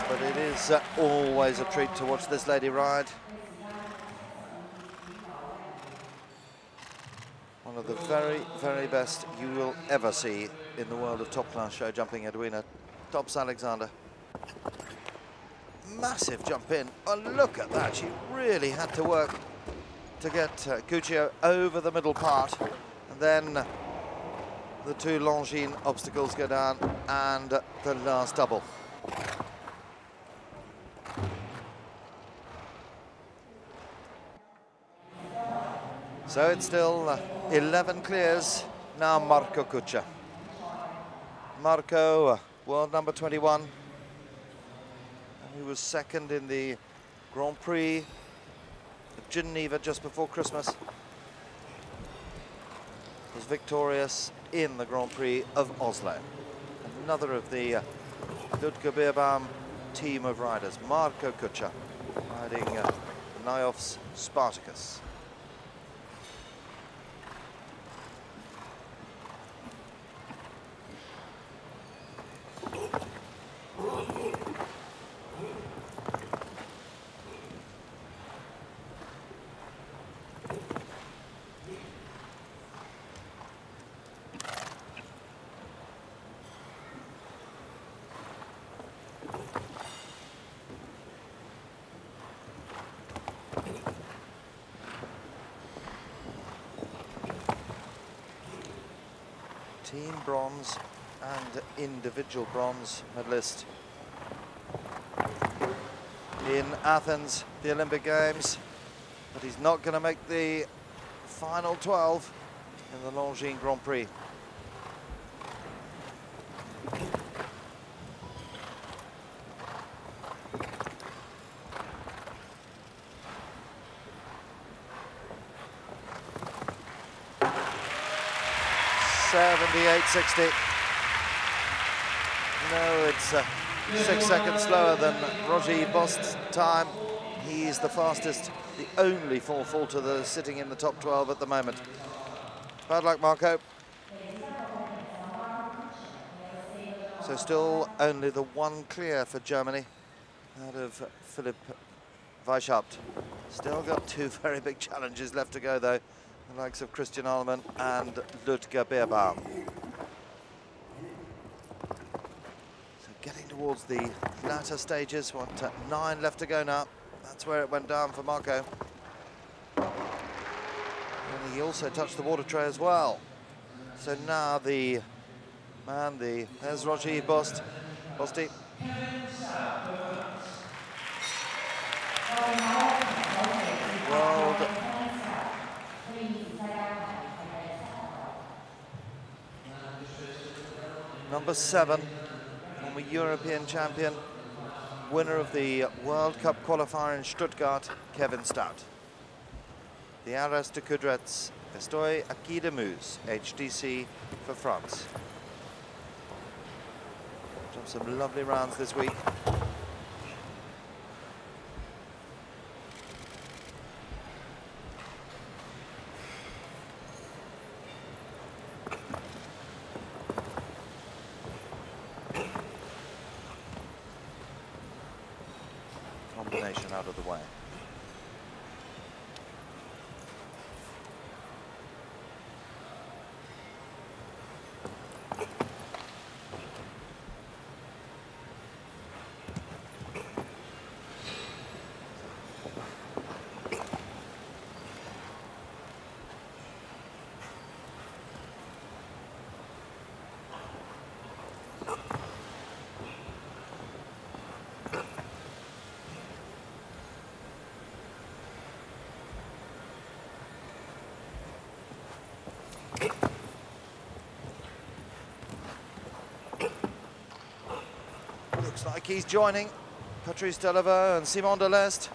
But it is always a treat to watch this lady ride. One of the very, very best you will ever see in the world of top-class show jumping, Edwina Tops-Alexander. Massive jump in. Oh, look at that. She really had to work to get Cuccio over the middle part. And then the two Longines obstacles go down and the last double. So it's still 11 clears. Now Marco Cuccia. Marco, world number 21. He was second in the Grand Prix of Geneva just before Christmas. Was victorious in the Grand Prix of Oslo. Another of the Ludger Beerbaum team of riders, Marco Cuccia, riding Nijhoff's Spartacus. Team bronze and individual bronze medalist in Athens, the Olympic Games, but he's not going to make the final 12 in the Longines Grand Prix. .78.60. No, it's 6 seconds slower than Roger Bost's time. He's the fastest, the only full faulter that is sitting in the top 12 at the moment. Bad luck, Marco. So still only the one clear for Germany out of Philipp Weishaupt. Still got two very big challenges left to go, though. The likes of Christian Ahlmann and Ludger Beerbaum. So getting towards the latter stages, 9 left to go now. That's where it went down for Marco. And he also touched the water tray as well. So now there's Roger Bosti. World number 7, former European champion, winner of the World Cup qualifier in Stuttgart, Kevin Stout. The Arras de Coudrettes, Estoy Aquí de Meuse, HDC for France. Jumped some lovely rounds this week. Combination out of the way. Looks like he's joining Patrice Delaveau and Simon Deleste.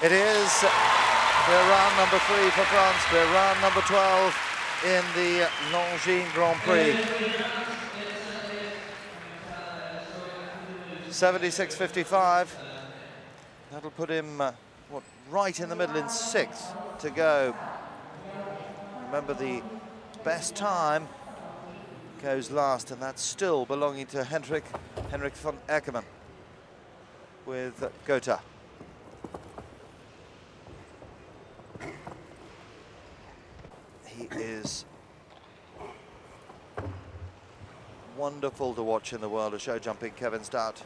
It is clear round number 3 for France, clear round number 12 in the Longines Grand Prix. 76.55. That'll put him right in the middle in 6th to go. Remember, the best time goes last, and that's still belonging to Henrik van Eckermann with Gotha. He is wonderful to watch in the world of show jumping, Kevin Stout.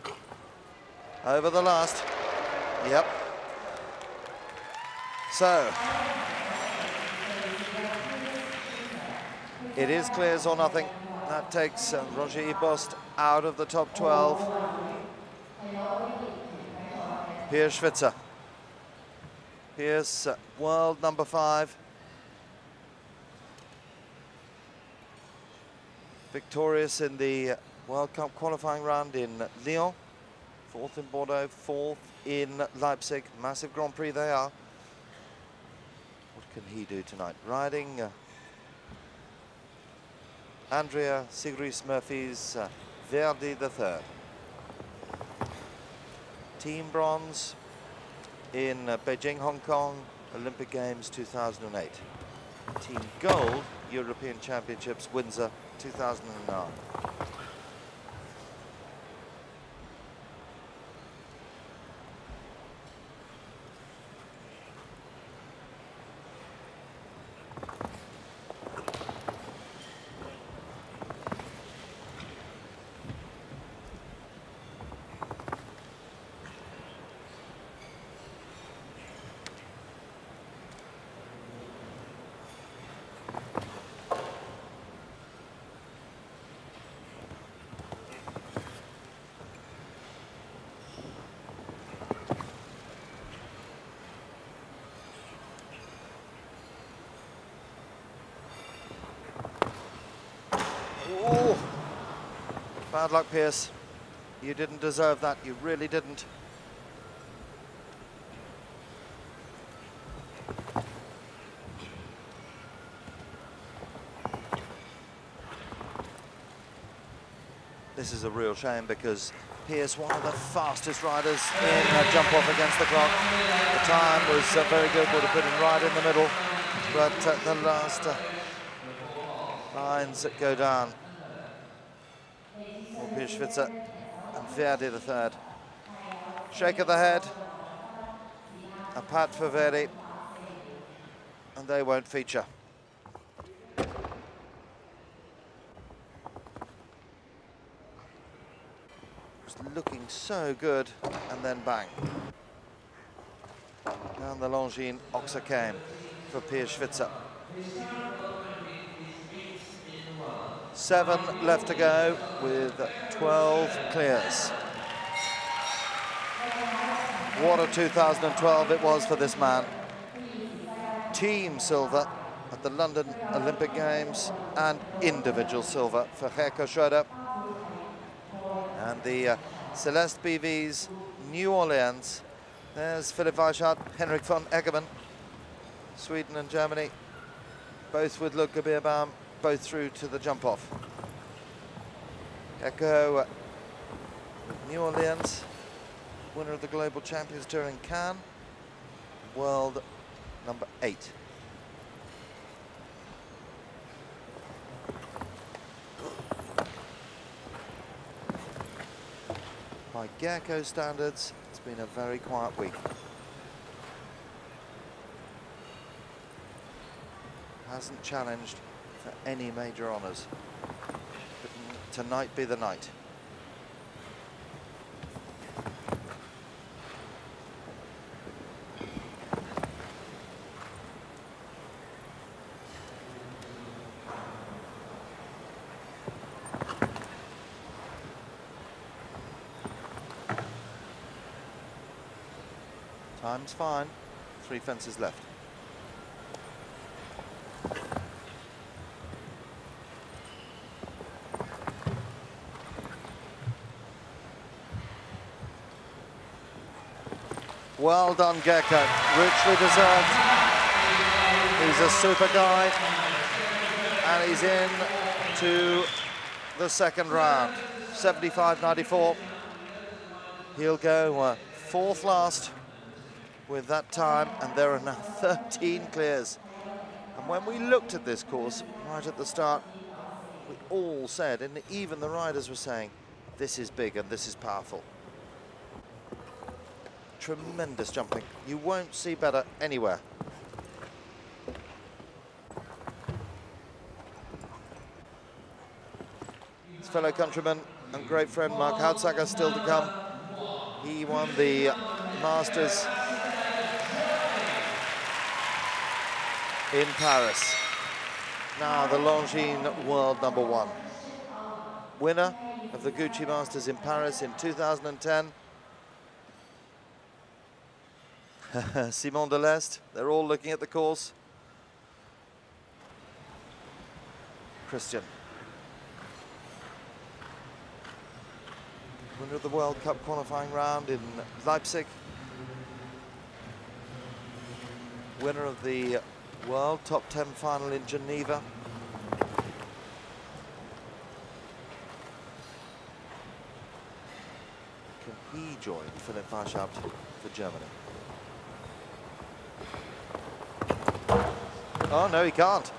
Over the last, yep. So, it is clears or nothing. That takes Roger Ibost out of the top 12. Here's Schwitzer. Here's world number 5. Victorious in the World Cup qualifying round in Lyon. 4th in Bordeaux, 4th in Leipzig. Massive Grand Prix they are. What can he do tonight? Riding Andrea Sigris-Murphy's Verdi the Third. Team bronze in Beijing, Hong Kong, Olympic Games 2008. Team gold, European Championships, Windsor 2009. Oh, bad luck, Pierce. You didn't deserve that. You really didn't. This is a real shame because Pierce, one of the fastest riders in jump off against the clock. The time was very good, would have put him right in the middle, but the last lines that go down for Pierce Schwitzer and Verdi the Third. Shake of the head, a pat for Verdi, and they won't feature. Looking so good, and then bang. Down the Longines Oxa came for Pierce Schwitzer. 7 left to go with 12 clears. What a 2012 it was for this man. Team silver at the London Olympic Games and individual silver for Heiko Schroeder. And the Celeste BV's New Orleans. There's Philipp Weichart, Henrik van Eckermann, Sweden and Germany, both with Ludger Beerbaum, both through to the jump off. Heiko with New Orleans, winner of the Global Champions Tour in Cannes, world number 8. By Gerco standards, it's been a very quiet week. Hasn't challenged for any major honours. But tonight be the night. Time's fine, 3 fences left. Well done, Gecko. Richly deserved. He's a super guy. And he's in to the second round. 75.94. He'll go fourth last with that time, and there are now 13 clears. And when we looked at this course right at the start, we all said, and even the riders were saying, this is big and this is powerful. Tremendous jumping. You won't see better anywhere. His fellow countryman and great friend Mark Houtsacker still to come. He won the Masters in Paris. Now the Longines world #1. Winner of the Gucci Masters in Paris in 2010. Simon Delestre, they're all looking at the course. Christian. Winner of the World Cup qualifying round in Leipzig. Winner of the World Top 10 final in Geneva. Can he join Philipp Weishaupt for Germany? Oh, no, he can't.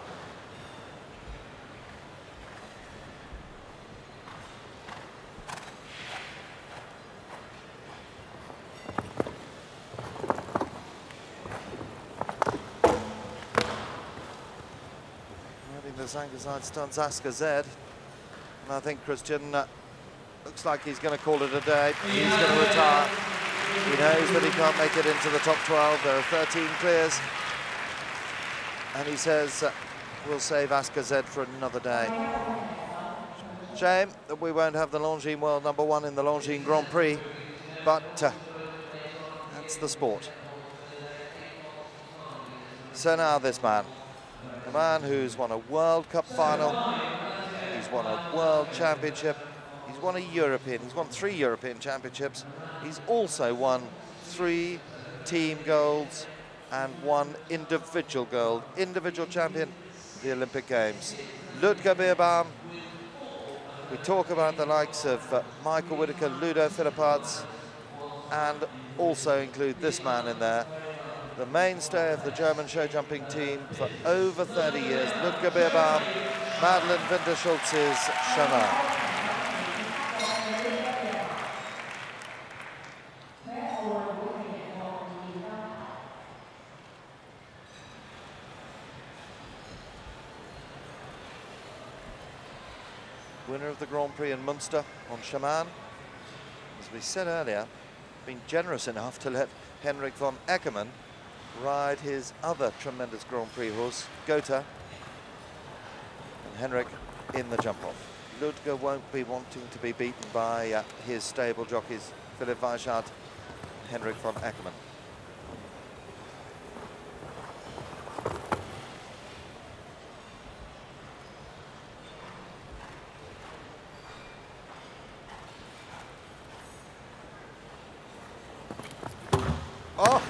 Riding the Zangaside stunts Asker Z. And I think Christian looks like he's going to call it a day. He's going to retire. He knows that he can't make it into the top 12. There are 13 clears. And he says, we'll save Asker Z for another day. Shame that we won't have the Longines world #1 in the Longines Grand Prix, but that's the sport. So now this man, a man who's won a World Cup final, he's won a World Championship, he's won a European, he's won 3 European Championships, he's also won 3 team golds and 1 individual gold, individual champion of the Olympic Games. Ludger Beerbaum. We talk about the likes of Michael Whitaker, Ludo Philipparts, and also include this man in there, the mainstay of the German show jumping team for over 30 years, Ludger Beerbaum, Madeleine Winter-Schulz's Chemin. Winner of the Grand Prix in Munster on Chemin. As we said earlier, been generous enough to let Henrik von Eckermann ride his other tremendous Grand Prix horse, Gotha. And Henrik in the jump-off. Ludger won't be wanting to be beaten by his stable jockeys, Philipp Weishaupt, Henrik von Eckermann. Oh!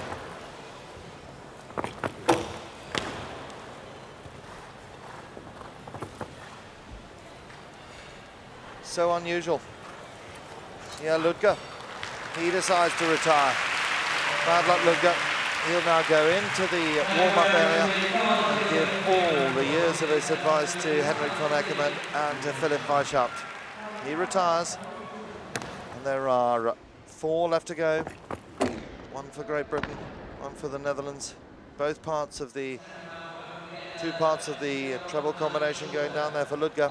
So unusual. Yeah, Ludger, he decides to retire. Bad luck, Ludger. He'll now go into the warm-up area and give all the years of his advice to Henrik von Eckermann and to Philipp Weishaupt. He retires, and there are 4 left to go. 1 for Great Britain, 1 for the Netherlands. Both parts of the, 2 parts of the treble combination going down there for Ludger.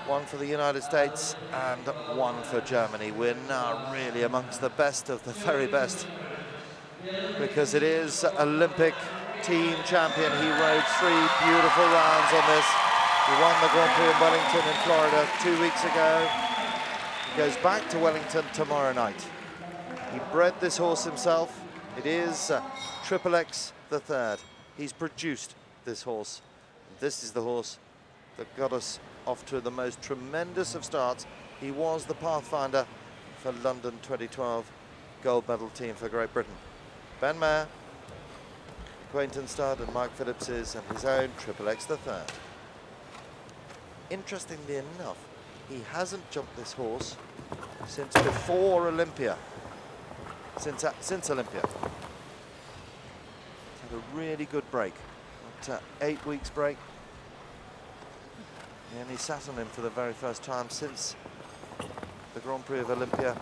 1 for the United States and 1 for Germany. We're now really amongst the best of the very best, because it is Olympic team champion. He rode 3 beautiful rounds on this. He won the Grand Prix in Wellington in Florida 2 weeks ago. He goes back to Wellington tomorrow night. He bred this horse himself. It is Triple X the third. He's produced this horse. This is the horse that got us off to the most tremendous of starts. He was the pathfinder for London 2012 gold medal team for Great Britain. Ben Maher, Quainton Studd and Mike Phillips's and his own Triple X the third. Interestingly enough, he hasn't jumped this horse since before Olympia. Since Olympia. He's had a really good break. 8 weeks break. And he sat on him for the very first time since the Grand Prix of Olympia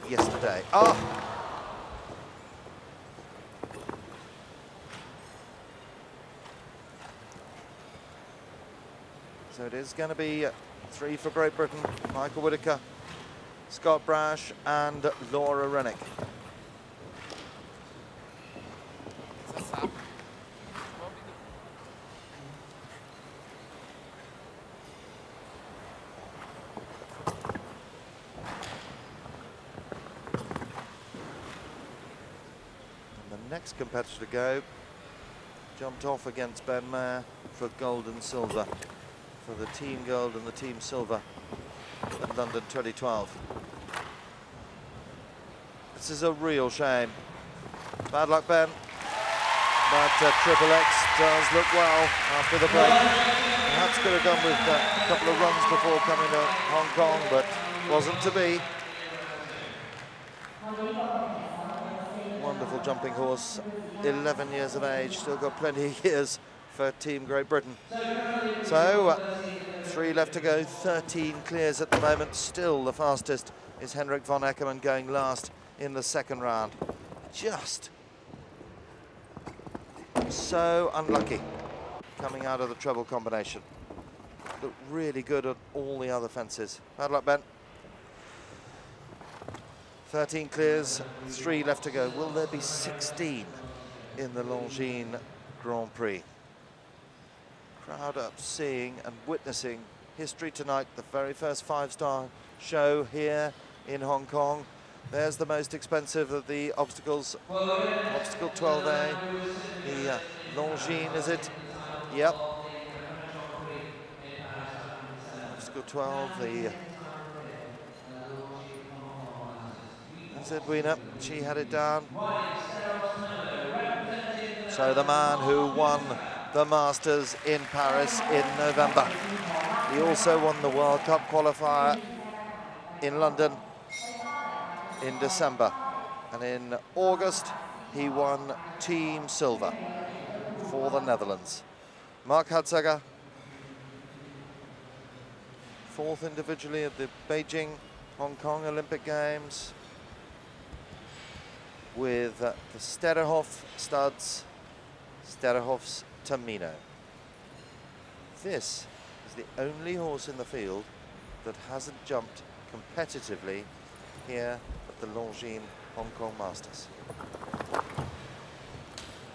yesterday. Oh! So it is going to be 3 for Great Britain, Michael Whitaker, Scott Brash and Laura Rennick. Next competitor to go jumped off against Ben Maher for gold and silver, for the team gold and the team silver at London 2012. This is a real shame. Bad luck, Ben. But Triple X does look well after the break. Perhaps could have done with a couple of runs before coming to Hong Kong, but wasn't to be. Wonderful jumping horse, 11 years of age, still got plenty of years for Team Great Britain. So, 3 left to go, 13 clears at the moment. Still the fastest is Henrik von Eckermann going last in the second round. Just so unlucky coming out of the treble combination. Looked really good at all the other fences. Bad luck, Ben. 13 clears, 3 left to go. Will there be 16 in the Longines Grand Prix? Crowd up seeing and witnessing history tonight, the very first 5-star show here in Hong Kong. There's the most expensive of the obstacles, obstacle 12A, the Longines, is it? Yep. Obstacle 12, the Edwina, she had it down. So the man who won the Masters in Paris in November. He also won the World Cup qualifier in London in December. And in August, he won Team Silver for the Netherlands. Mark Hadzager, 4th individually at the Beijing, Hong Kong Olympic Games, with the Sterrehoff studs, Sterrehoff's Tamino. This is the only horse in the field that hasn't jumped competitively here at the Longines Hong Kong Masters.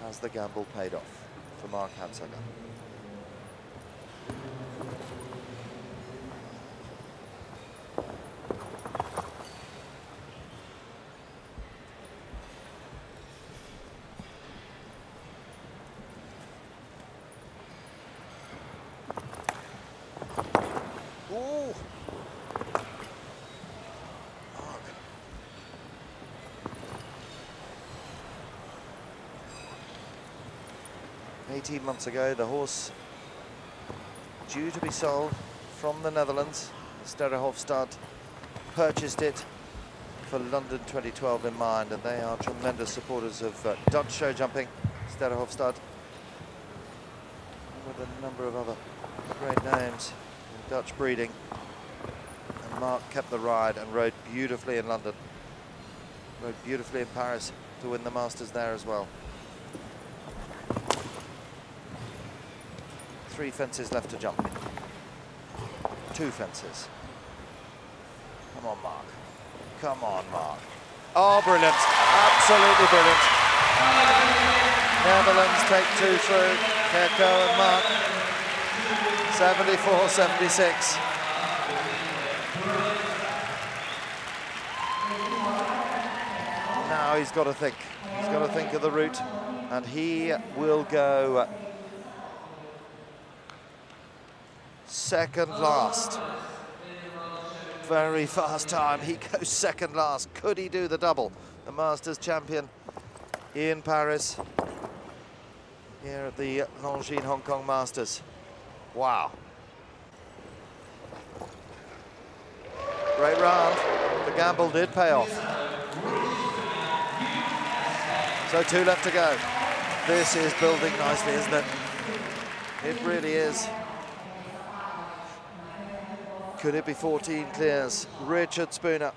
Has the gamble paid off for Mark Hadzager? Ooh. 18 months ago, the horse due to be sold from the Netherlands, Sterrehoff stud, purchased it for London 2012 in mind, and they are tremendous supporters of Dutch show jumping, Sterrehoff stud, with a number of other great names in Dutch breeding. And Mark kept the ride and rode beautifully in London, rode beautifully in Paris to win the Masters there as well. 3 fences left to jump. 2 fences. Come on, Mark. Come on, Mark. Oh, brilliant. Absolutely brilliant. Netherlands take 2 through. Kerko and Mark. 74-76. Now he's got to think. He's got to think of the route. And he will go second last very fast time. He goes second last. Could he do the double? The Masters champion in Paris, here at the Longines Hong Kong Masters. Wow. Great round. The gamble did pay off. So 2 left to go. This is building nicely, isn't it? It really is. Could it be 14 clears? Richard Spooner.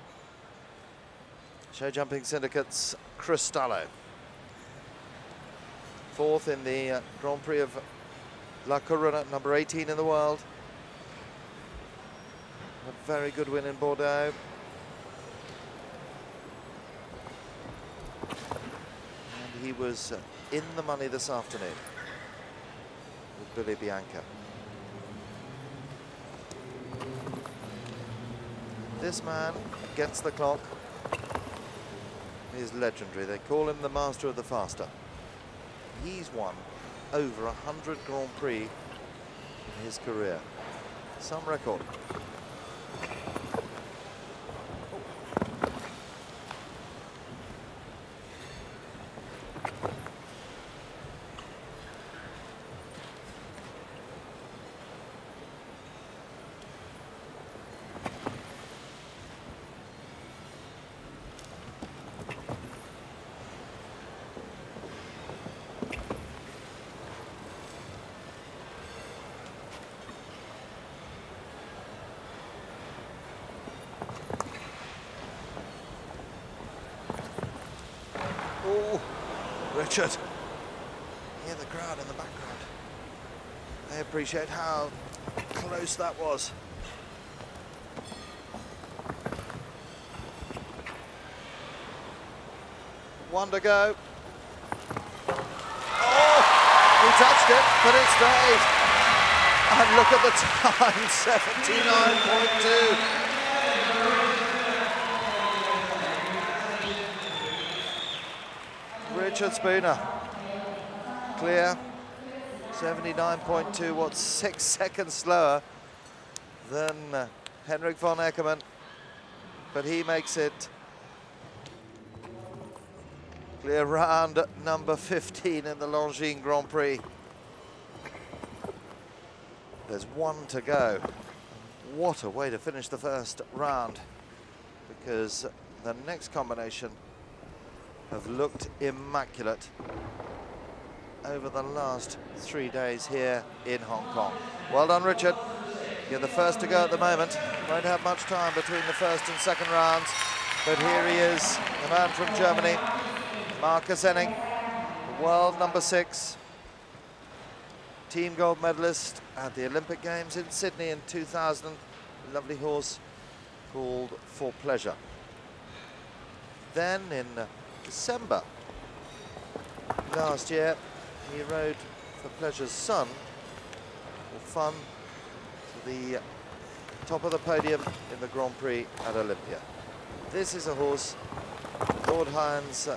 Show Jumping Syndicate's Cristallo. 4th in the Grand Prix of La Corona, number 18 in the world. A very good win in Bordeaux. And he was in the money this afternoon with Billy Bianca. This man, against the clock, is legendary. They call him the master of the faster. He's won over 100 Grand Prix in his career. Some record. Oh, Richard. Hear the crowd in the background. They appreciate how close that was. One to go. Oh, he touched it, but it stayed. And look at the time, 79.2. Richard Spooner, clear, 79.2, what's 6 seconds slower than Henrik von Eckermann, but he makes it clear round number 15 in the Longines Grand Prix. There's 1 to go. What a way to finish the first round, because the next combination have looked immaculate over the last 3 days here in Hong Kong. Well done, Richard. You're the first to go at the moment. Won't have much time between the first and second rounds, but here he is, the man from Germany, Marcus Henning, world number 6, team gold medalist at the Olympic Games in Sydney in 2000. Lovely horse called For Pleasure. Then in December last year, he rode For Pleasure's son, or Fun, to the top of the podium in the Grand Prix at Olympia. This is a horse, Lord Hines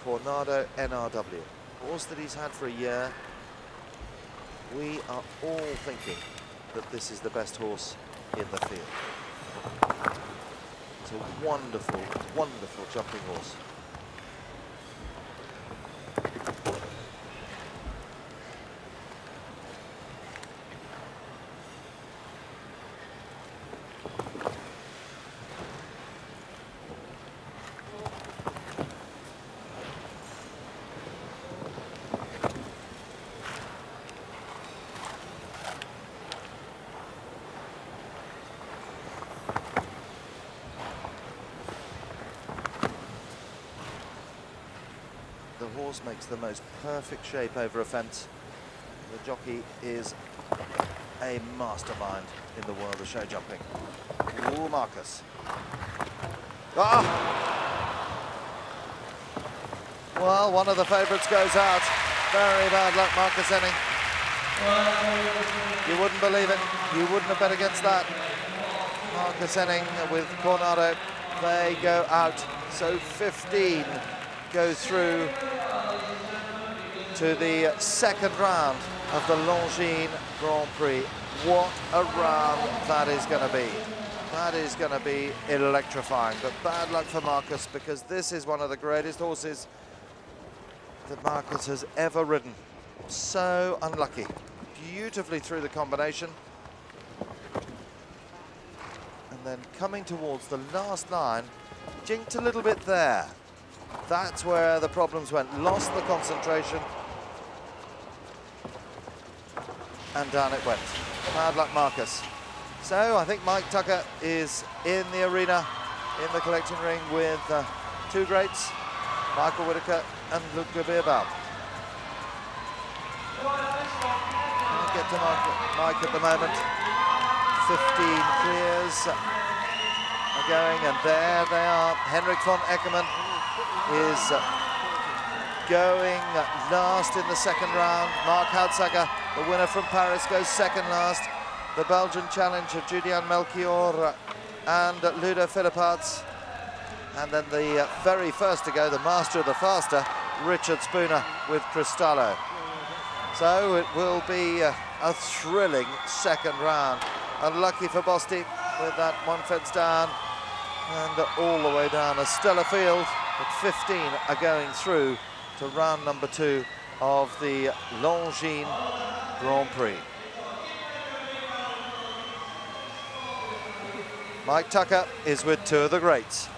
Coronado NRW, a horse that he's had for a year. We are all thinking that this is the best horse in the field. It's a wonderful, wonderful jumping horse. The horse makes the most perfect shape over a fence. The jockey is a mastermind in the world of show jumping. Ooh, Marcus. Ah! Well, one of the favourites goes out. Very bad luck, Marcus Henning. You wouldn't believe it. You wouldn't have bet against that. Marcus Henning with Coronado, they go out. So 15 go through to the second round of the Longines Grand Prix. What a round that is going to be. That is going to be electrifying, but bad luck for Marcus, because this is one of the greatest horses that Marcus has ever ridden. So unlucky. Beautifully through the combination. And then coming towards the last line, jinked a little bit there. That's where the problems went. Lost the concentration. And down it went. Bad luck, Marcus. So I think Mike Tucker is in the arena, in the collecting ring with two greats, Michael Whitaker and Ludger Beerbaum. Can't get to Mike at the moment. 15 clears are going, and there they are. Henrik von Eckermann is going last in the second round. Mark Houtsager, the winner from Paris, goes second last. The Belgian challenge of Julian Melchior and Ludo Philipparts. And then the very first to go, the master of the faster, Richard Spooner with Cristallo. So it will be a thrilling second round. Unlucky for Bosti with that one fence down and all the way down a stellar field, but 15 are going through to round number 2 of the Longines Grand Prix. Mike Tucker is with two of the greats.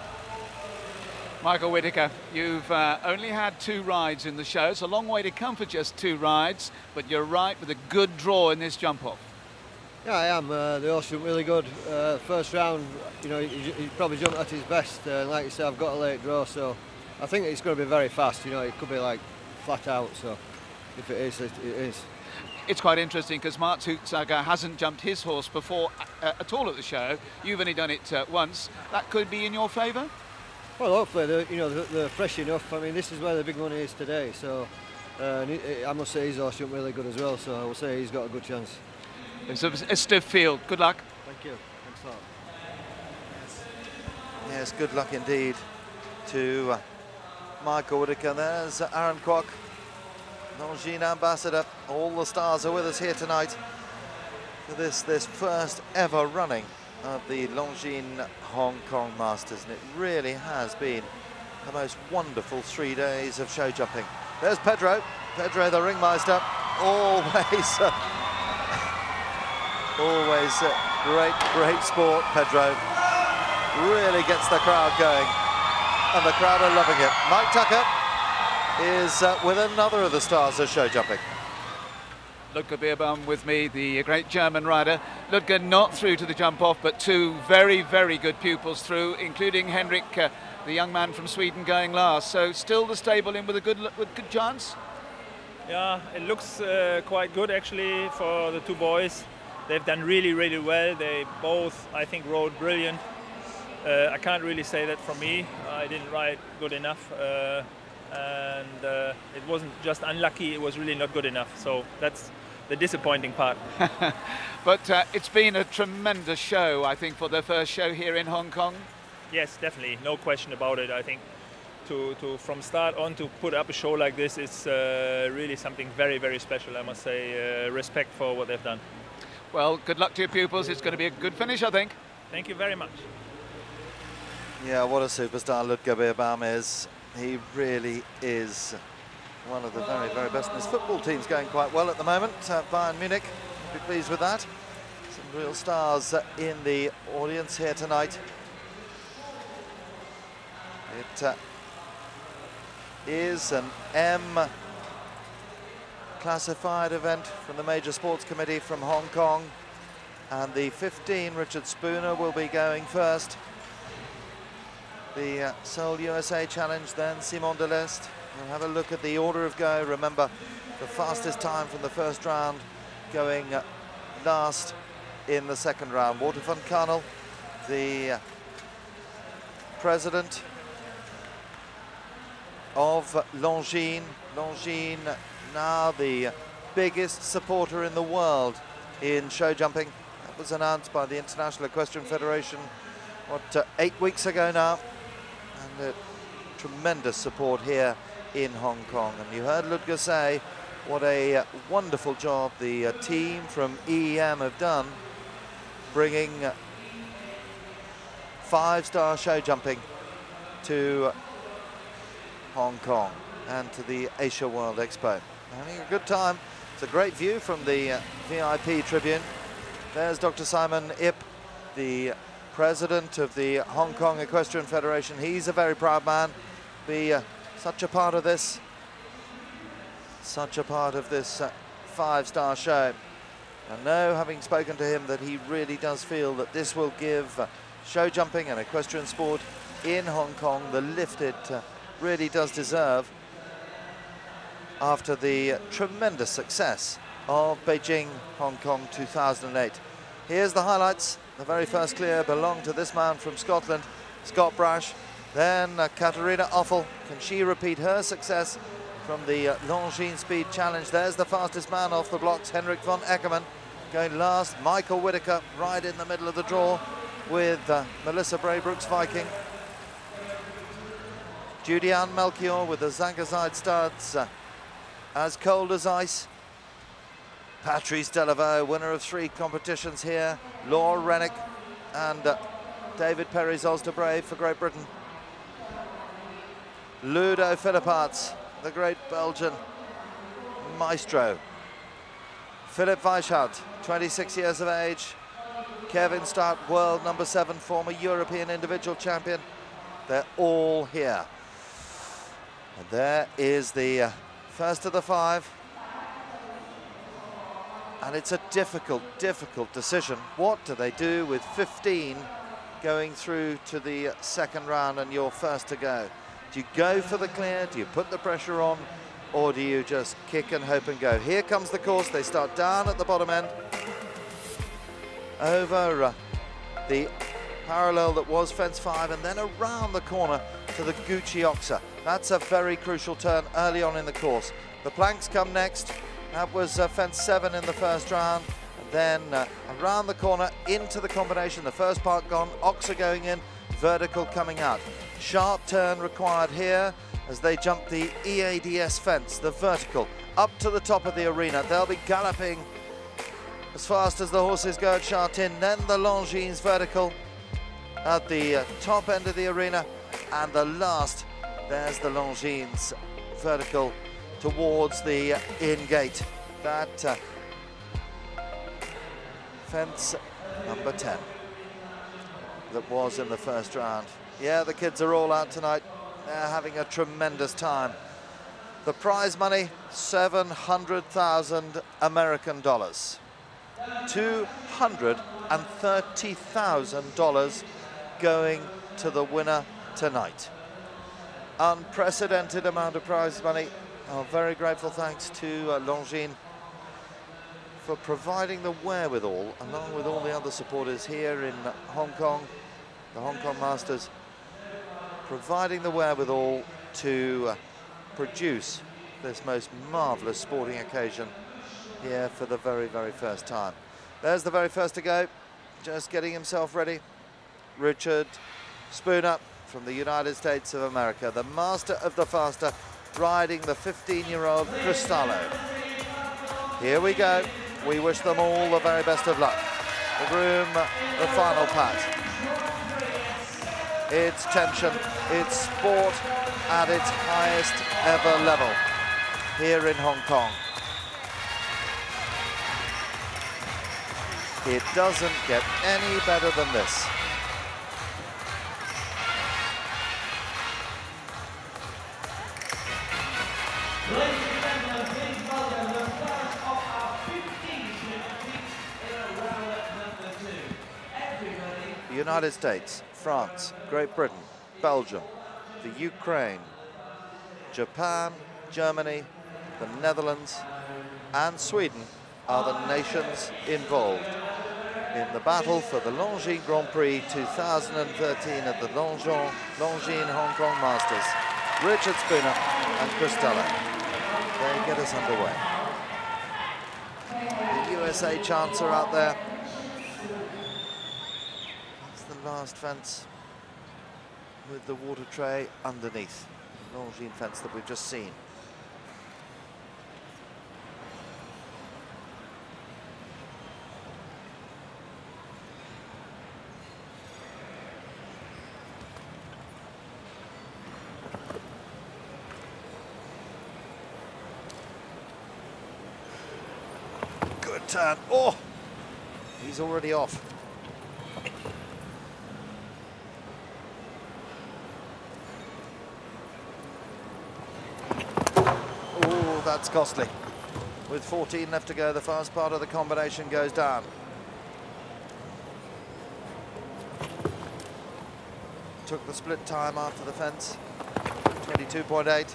Michael Whitaker, you've only had 2 rides in the show. It's a long way to come for just 2 rides, but you're right with a good draw in this jump-off. Yeah, I am. The horse jumped really good. First round, you know, he probably jumped at his best. Like you said, I've got a late draw, so I think it's going to be very fast. You know, it could be like flat out, so if it is, it is. It's quite interesting because Mark Houtsager hasn't jumped his horse before at all at the show. You've only done it once. That could be in your favour? Well, hopefully, they're fresh enough. I mean, this is where the big money is today, so I must say his horse jumped really good as well, so I will say he's got a good chance. It's a stiff field. Good luck. Thank you. Thanks a lot. Yes, good luck indeed to Michael Whitaker. There's Aaron Kwok, Longines ambassador. All the stars are with us here tonight for this first ever running of the Longines Hong Kong Masters, and it really has been the most wonderful 3 days of show jumping. There's Pedro the ringmaster, always great sport. Pedro really gets the crowd going, and the crowd are loving it. Mike Tucker is with another of the stars of show jumping. Ludger Beerbaum with me, the great German rider. Ludger not through to the jump-off, but 2 very, very good pupils through, including Henrik, the young man from Sweden, going last. So still the stable in with a good chance? Yeah, it looks quite good actually for the 2 boys. They've done really, really well. They both, I think, rode brilliant. I can't really say that for me. I didn't ride good enough. And it wasn't just unlucky, it was really not good enough. So that's the disappointing part. But it's been a tremendous show, I think, for the first show here in Hong Kong. Yes, definitely, no question about it. I think to from start on to put up a show like this is really something very, very special, I must say. Respect for what they've done. Well, good luck to your pupils. It's going to be a good finish, I think. Thank you very much. Yeah, what a superstar Ludger Beerbaum is. He really is one of the very, very best. And his football team's going quite well at the moment. Bayern Munich, be pleased with that. Some real stars in the audience here tonight. It is an M classified event from the Major Sports Committee from Hong Kong. And the 15, Richard Spooner, will be going first. The Seoul USA Challenge, then Simon Deleste. We'll have a look at the order of go. Remember, the fastest time from the first round going last in the second round. Walter van Karnel, the president of Longines. Longines, now the biggest supporter in the world in show jumping. That was announced by the International Equestrian Federation, 8 weeks ago now. And tremendous support here in Hong Kong. And you heard Ludger say what a wonderful job the team from EEM have done, bringing 5-star show jumping to Hong Kong and to the Asia World Expo. Having a good time. It's a great view from the VIP tribune. There's Dr. Simon Ip, the president of the Hong Kong Equestrian Federation. He's a very proud man. Be such a part of this, 5-star show. I know, having spoken to him, that he really does feel that this will give show jumping and equestrian sport in Hong Kong the lift it really does deserve after the tremendous success of Beijing, Hong Kong 2008. Here's the highlights. The very first clear belonged to this man from Scotland, Scott Brash. Then Katarina Offel. Can she repeat her success from the Longines Speed Challenge? There's the fastest man off the blocks, Henrik von Eckermann. Going last, Michael Whitaker, right in the middle of the draw with Melissa Braybrooks Viking. Judy-Ann Melchior with the Zagazide studs, as cold as ice. Patrice Delaveau, winner of 3 competitions here. Laura Rennick and David Perry's Ulster Brave for Great Britain. Ludo Philipparts, the great Belgian maestro. Philip Weishout, 26 years of age. Kevin Stark, world number 7, former European individual champion. They're all here. And there is the first of the 5. And it's a difficult decision. What do they do with 15 going through to the second round and you're first to go? Do you go for the clear? Do you put the pressure on? Or do you just kick and hope and go? Here comes the course. They start down at the bottom end, over the parallel that was fence 5, and then around the corner to the Gucci Oxa. That's a very crucial turn early on in the course. The planks come next. That was fence 7 in the first round. And then around the corner into the combination. The first part gone, Oxa going in, vertical coming out. Sharp turn required here as they jump the EADS fence, the vertical, up to the top of the arena. They'll be galloping as fast as the horses go at Chartin. Then the Longines vertical at the top end of the arena. And the last, there's the Longines vertical towards the in-gate. That fence number 10 that was in the first round. Yeah, the kids are all out tonight. They're having a tremendous time. The prize money, 700,000 American dollars. $230,000 going to the winner tonight. Unprecedented amount of prize money. Oh, very grateful thanks to Longines for providing the wherewithal, along with all the other supporters here in Hong Kong, the Hong Kong Masters, providing the wherewithal to produce this most marvellous sporting occasion here for the very, very first time. There's the very first to go, just getting himself ready. Richard Spooner from the United States of America, the master of the faster, riding the 15-year-old Cristallo. Here we go. We wish them all the very best of luck. The groom, the final pat. It's tension, it's sport at its highest ever level here in Hong Kong. It doesn't get any better than this. The United States, France, Great Britain, Belgium, the Ukraine, Japan, Germany, the Netherlands and Sweden are the nations involved in the battle for the Longines Grand Prix 2013 at the Longines Hong Kong Masters. Richard Spooner and Cristallo. They get us underway. The USA chants are out there. That's the last fence with the water tray underneath. The Longines fence that we've just seen. turn. Oh, he's already off. Oh, that's costly. With 14 left to go, the first part of the combination goes down. Took the split time after the fence, 22.8.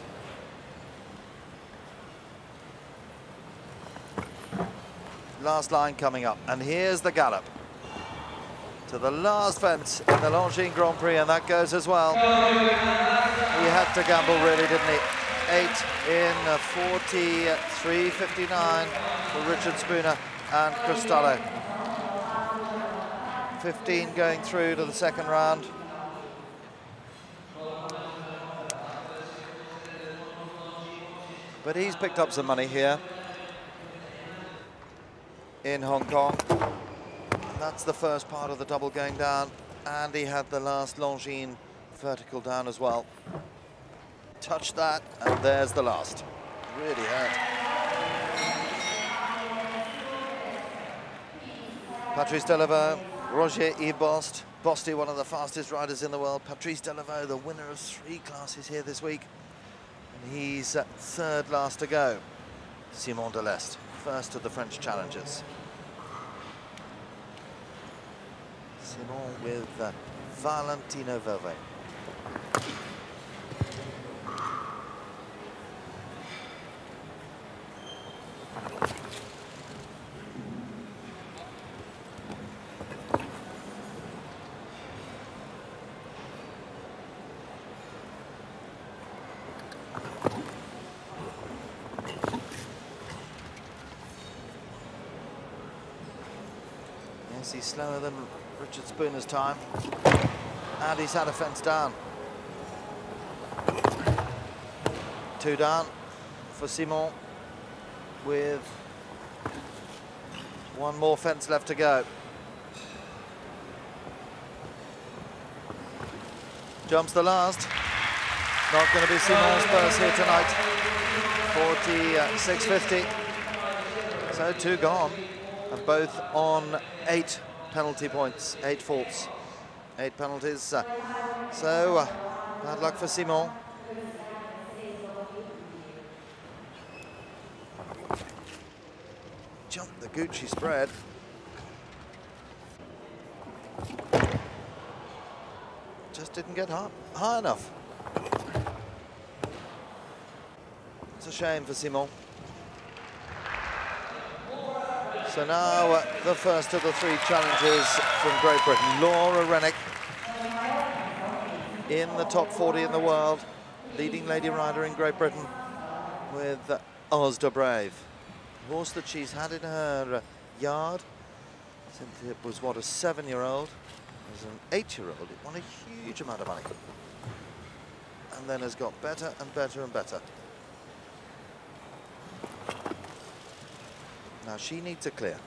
Last line coming up, and here's the gallop to the last fence in the Longines Grand Prix, and that goes as well. He had to gamble really, didn't he? 8 in 43.59 for Richard Spooner and Cristallo. 15 going through to the second round. But he's picked up some money here in Hong Kong. That's the first part of the double going down, and he had the last Longines vertical down as well. Touch that, and there's the last. Really hurt. Patrice Delaveau, Roger Yves Bosti, one of the fastest riders in the world. Patrice Delaveau, the winner of 3 classes here this week. And he's third last to go. Simon Delestre, first of the French challengers. Simon with Valentino Velvet. Yes, he's slower than Richard Spooner's time, and he's had a fence down. 2 down for Simon, with 1 more fence left to go. Jumps the last. Not going to be Simon's purse here tonight. 46.50. So 2 gone, and both on 8 penalty points, 8 faults, 8 penalties. So bad luck for Simon. Jumped the Gucci spread. Just didn't get high enough. It's a shame for Simon. So now the first of the 3 challenges from Great Britain. Laura Rennick in the top 40 in the world, leading lady rider in Great Britain, with Os de Brave. A horse that she's had in her yard since it was, what, a 7-year-old. As an 8-year-old, it won a huge amount of money. And then has got better and better and better. Now she needs a clear.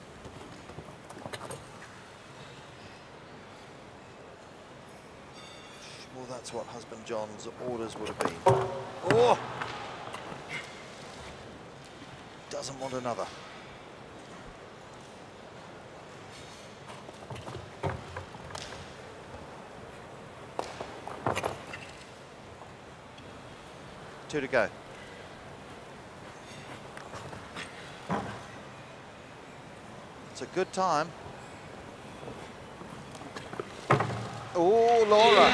Well, that's what husband John's orders would have been. Oh! Doesn't want another. Two to go. It's a good time. Oh, Laura,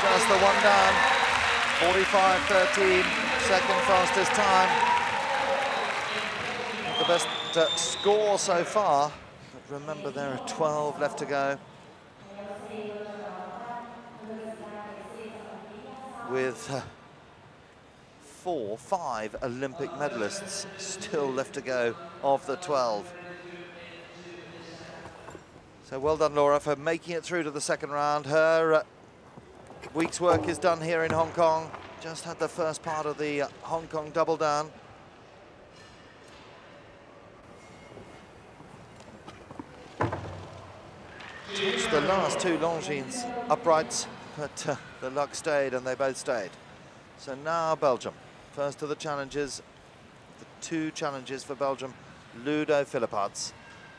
just the 1 down. 45.13, second fastest time. The best score so far. But remember, there are 12 left to go. With 5 Olympic medalists still left to go of the 12. So well done, Laura, for making it through to the second round. Her week's work is done here in Hong Kong. Just had the first part of the Hong Kong double down. Touched the last 2 Longines uprights, but the luck stayed and they both stayed. So now Belgium, first of the challenges, the 2 challenges for Belgium Ludo Philipparts,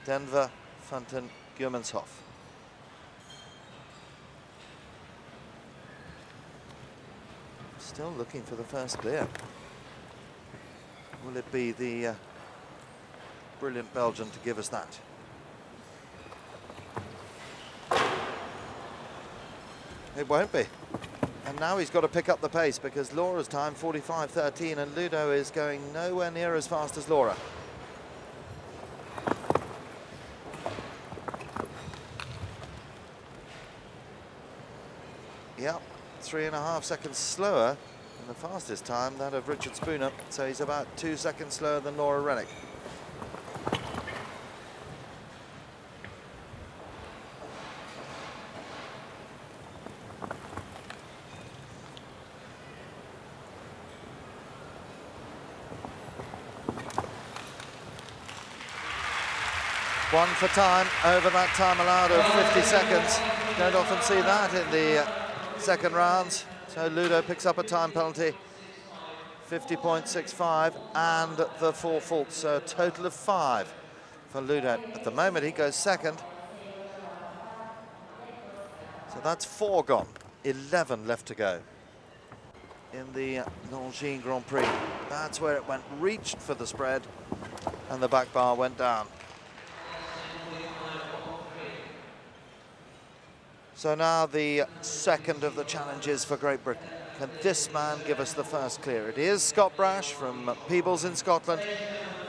Denver Funten Gumenshoff. Still looking for the first clear. Will it be the brilliant Belgian to give us that? It won't be. And now he's got to pick up the pace because Laura's time 45.13 and Ludo is going nowhere near as fast as Laura. Yep, 3.5 seconds slower than the fastest time, that of Richard Spooner. So he's about 2 seconds slower than Laura Rennick. One for time over that time allowed of 50 seconds. Don't often see that in the second rounds. So Ludo picks up a time penalty, 50.65, and the 4 faults. So a total of 5 for Ludo. At the moment, he goes second. So that's 4 gone, 11 left to go in the Longines Grand Prix. That's where it went, reached for the spread, and the back bar went down. So now the second of the challenges for Great Britain. Can this man give us the first clear? It is Scott Brash from Peebles in Scotland.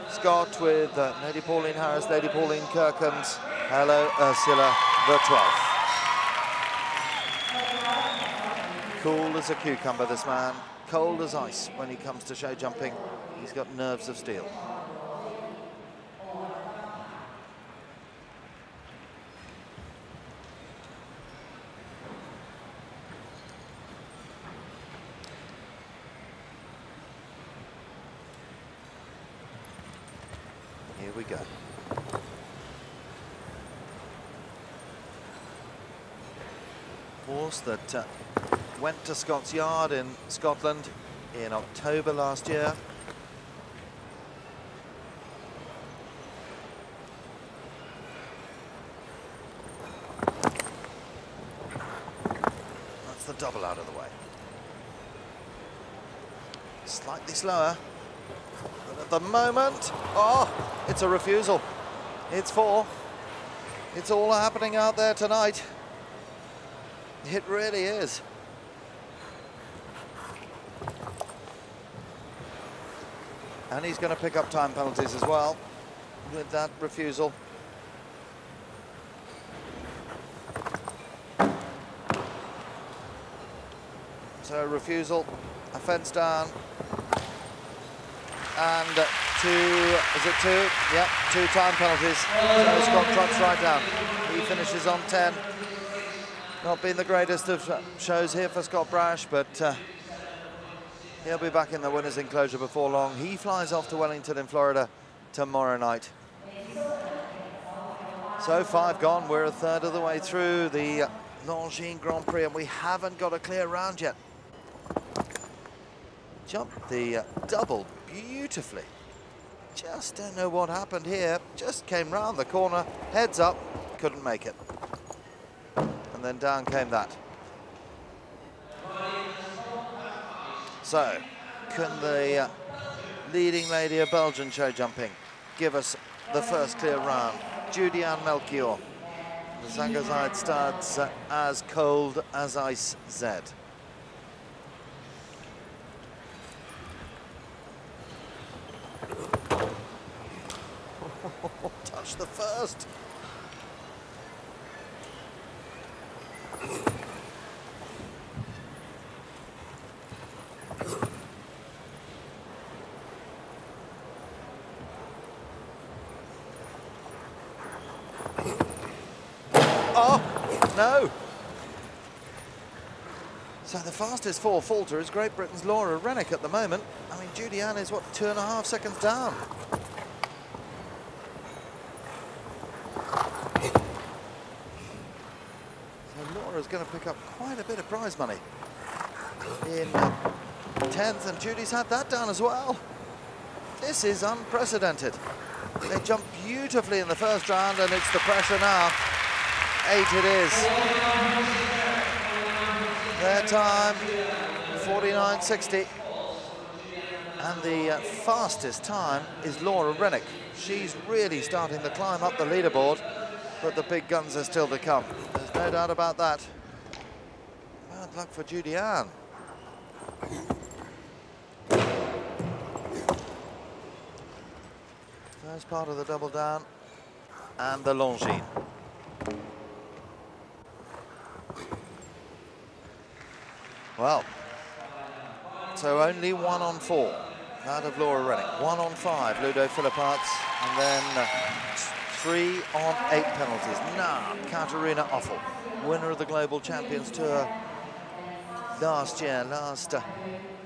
Scott with Lady Pauline Harris, Lady Pauline Kirkhams. Hello, Ursula the 12th. Cool as a cucumber, this man. Cold as ice when he comes to show jumping. He's got nerves of steel. Here we go. Horse that went to Scott's Yard in Scotland in October last year. That's the double out of the way. Slightly slower. But at the moment, oh, it's a refusal. It's 4. It's all happening out there tonight. It really is. And he's going to pick up time penalties as well with that refusal. So refusal, a fence down. And 2, is it 2? Yep, 2 time penalties. So Scott trots right down. He finishes on 10. Not been the greatest of shows here for Scott Brash, but he'll be back in the winner's enclosure before long. He flies off to Wellington in Florida tomorrow night. So 5 gone. We're a third of the way through the Longines Grand Prix, and we haven't got a clear round yet. Jumped the double beautifully. Just don't know what happened here. Just came round the corner, heads up, couldn't make it. And then down came that. So, can the leading lady of Belgian show jumping give us the first clear round? Judy-Anne Melchior. The Zangazide starts as cold as ice Z. Touch the first. Oh, no. So the fastest 4 faulter is Great Britain's Laura Rennick at the moment. I mean, Judy-Anne is, what, 2.5 seconds down. So Laura's going to pick up quite a bit of prize money in 10th, and Judy's had that down as well. This is unprecedented. They jumped beautifully in the first round, and it's the pressure now. 8 it is. Their time, 49.60. And the fastest time is Laura Rennick. She's really starting to climb up the leaderboard, but the big guns are still to come. There's no doubt about that. Bad luck for Judy Ann. First part of the double down, and the Longines. Well, so only 1 on 4 out of Laura Rennick. 1 on 5, Ludo Philipparts, and then 3 on 8 penalties. Now, Katarina Offel, winner of the Global Champions Tour last year, last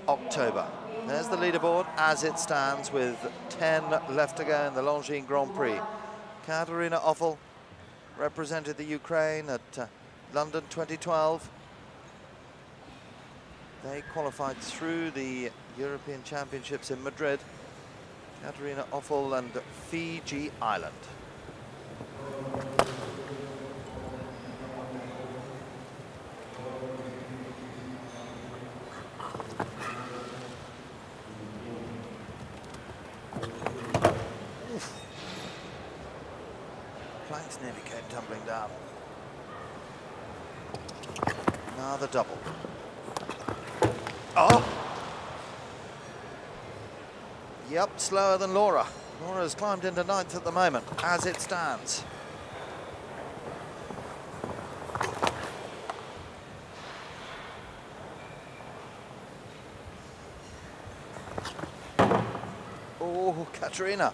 October. There's the leaderboard as it stands with 10 left to go in the Longines Grand Prix. Katarina Offel represented the Ukraine at London 2012. They qualified through the European Championships in Madrid. Katarina Offel and Fiji Island. Planks nearly came tumbling down. Now the double. Oh! Yep, slower than Laura. Laura's climbed into 9th at the moment, as it stands. Oh, Katarina.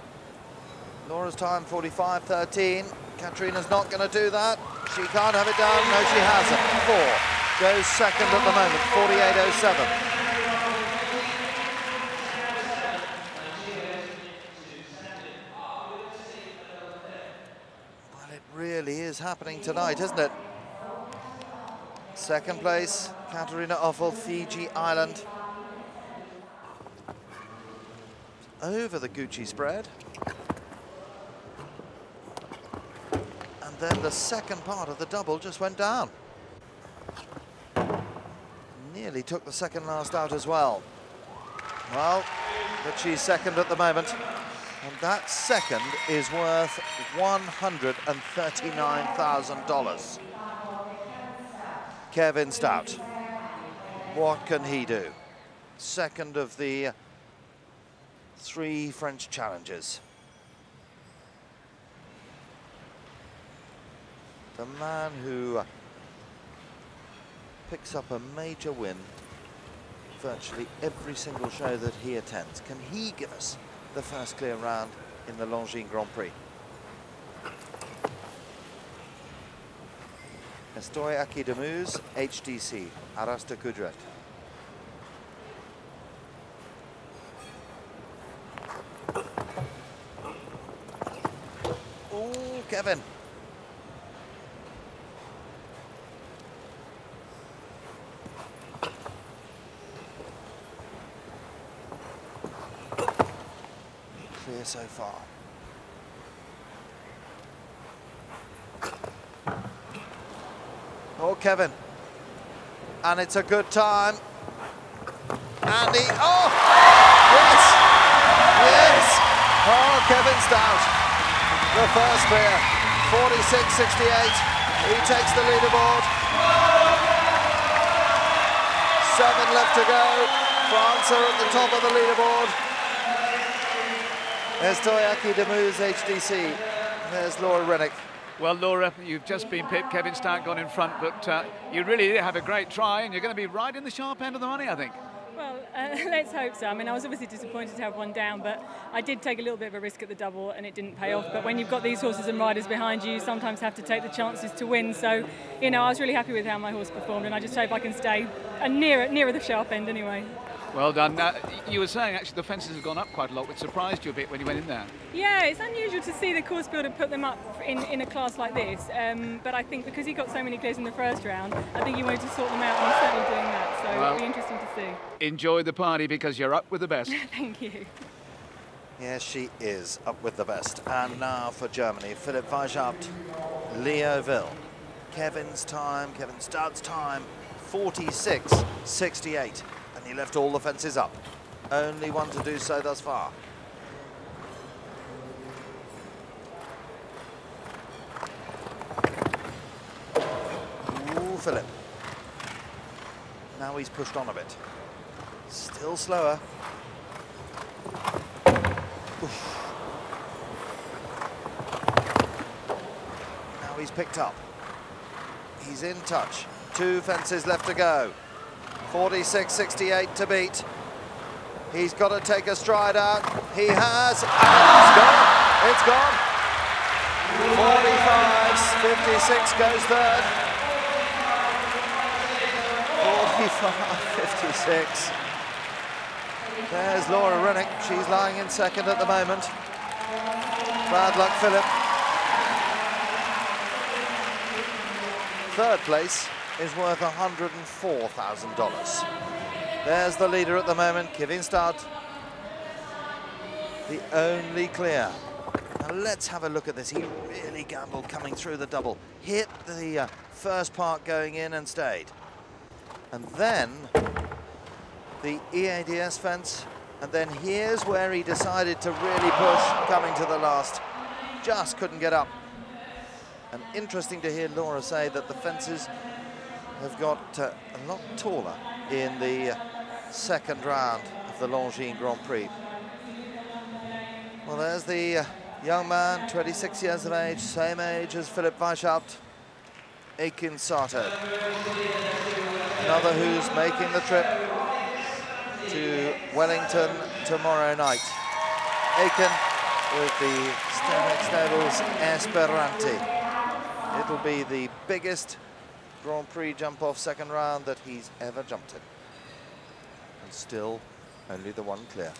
Laura's time, 45.13. Katarina's not going to do that. She can't have it down. No, she hasn't. 4. Goes second at the moment, 48.07. Well, it really is happening tonight, isn't it? Second place, Katarina Offel, Fiji Island. Over the Gucci spread. And then the second part of the double just went down. Nearly took the second last out as well. Well, but she's second at the moment. And that second is worth $139,000. Kevin Stout. What can he do? Second of the 3 French challengers. The man who picks up a major win virtually every single show that he attends. Can he give us the first clear round in the Longines Grand Prix? Estoy aquí de Muse, HDC, Arasta Kudret. Oh, Kevin. Clear so far. Oh, Kevin. And it's a good time. And he, oh! Yes! Yes! Oh, Kevin Stout. The first clear. 46.68. He takes the leaderboard. 7 left to go. France are at the top of the leaderboard. Estoy aquí de Muse, HDC. There's Laura Rennick. Well, Laura, you've just been pipped. Kevin Stout got in front, but you really did have a great try, and you're going to be right in the sharp end of the money, I think. Well, let's hope so. I mean, I was obviously disappointed to have one down, but I did take a little bit of a risk at the double, and it didn't pay off. But when you've got these horses and riders behind you, you sometimes have to take the chances to win. So, you know, I was really happy with how my horse performed, and I just hope I can stay nearer the sharp end anyway. Well done. You were saying actually the fences have gone up quite a lot, which surprised you a bit when you went in there. Yeah, it's unusual to see the course builder put them up in a class like this, but I think because he got so many clears in the first round, I think he wanted to sort them out, and he's certainly doing that, so it'll be interesting to see. Enjoy the party because you're up with the best. Thank you. Yes, she is up with the best. And now for Germany, Philipp Weishaupt, Leoville. Kevin Start's time, 46.68. And he left all the fences up. Only one to do so thus far. Ooh, Philipp. Now he's pushed on a bit. Still slower. Oof. Now he's picked up. He's in touch. 2 fences left to go. 46.68 to beat. He's got to take a stride out. He has. And it's gone. 45.56 goes third. 45.56. There's Laura Rennick. She's lying in second at the moment. Bad luck, Philipp. Third place is worth $104,000. There's the leader at the moment, Kevin Start. The only clear. Now let's have a look at this. He really gambled coming through the double. Hit the first part going in and stayed. And then the EADS fence. And then here's where he decided to really push, coming to the last. Just couldn't get up. And interesting to hear Laura say that the fences have got a lot taller in the second round of the Longines Grand Prix. Well, there's the young man, 26 years of age, same age as Philipp Weishaupt, Aiken Sato. Another who's making the trip to Wellington tomorrow night. Aiken with the Stenix Stables Esperanti. It'll be the biggest Grand Prix jump-off second round that he's ever jumped in. And still only the one clear.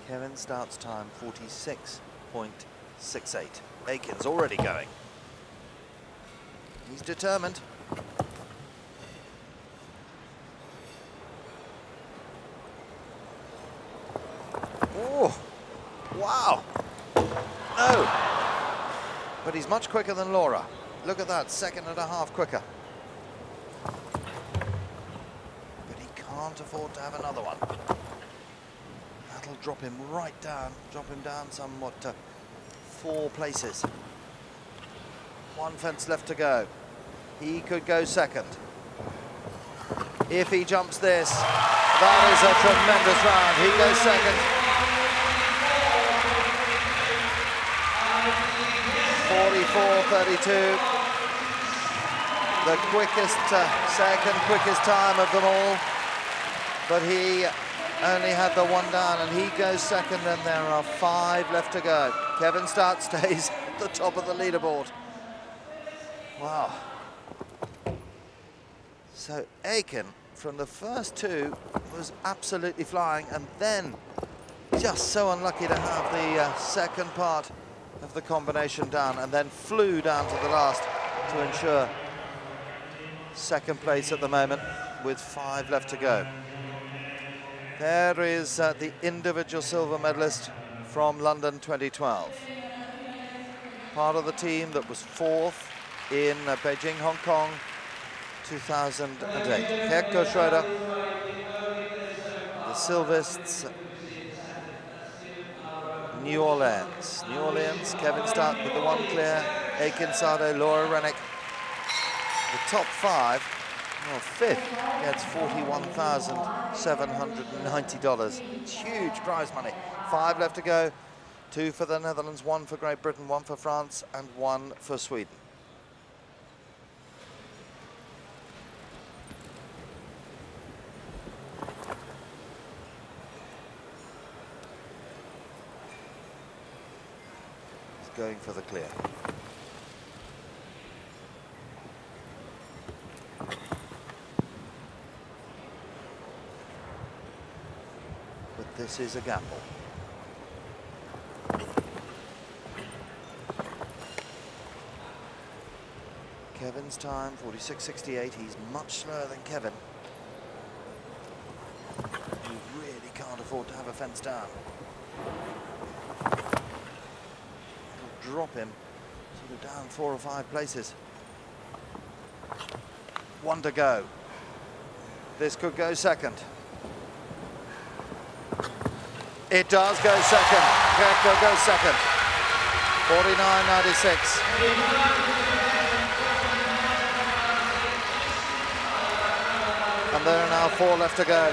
Kevin Start's time, 46.68. Aiken's already going. He's determined. Oh, wow. No. But he's much quicker than Laura. Look at that, second and a half quicker. But he can't afford to have another one. That'll drop him right down, drop him down somewhat to 4 places. 1 fence left to go. He could go second. If he jumps this, that is a tremendous round. He goes second. 44.32. The quickest, second quickest time of them all. But he only had the one down, and he goes second, and there are 5 left to go. Kevin Start stays at the top of the leaderboard. Wow. So Aiken, from the first 2, was absolutely flying, and then just so unlucky to have the second part of the combination down, and then flew down to the last to ensure second place at the moment with 5 left to go. There is the individual silver medalist from London 2012. Part of the team that was 4th in Beijing, Hong Kong, 2008. Herko Schroeder, the Silvists, New Orleans. New Orleans, Kevin Start with the 1 clear, Aiken Sato, Laura Rennick. The top 5, well, 5th gets $41,790. It's huge prize money. 5 left to go. 2 for the Netherlands, 1 for Great Britain, 1 for France, and 1 for Sweden. He's going for the clear. this is a gamble. Kevin's time, 46.68. He's much slower than Kevin. You really can't afford to have a fence down. It'll drop him sort of down 4 or 5 places. 1 to go. This could go second. It does go second. Herco goes second. 49.96. And there are now 4 left to go.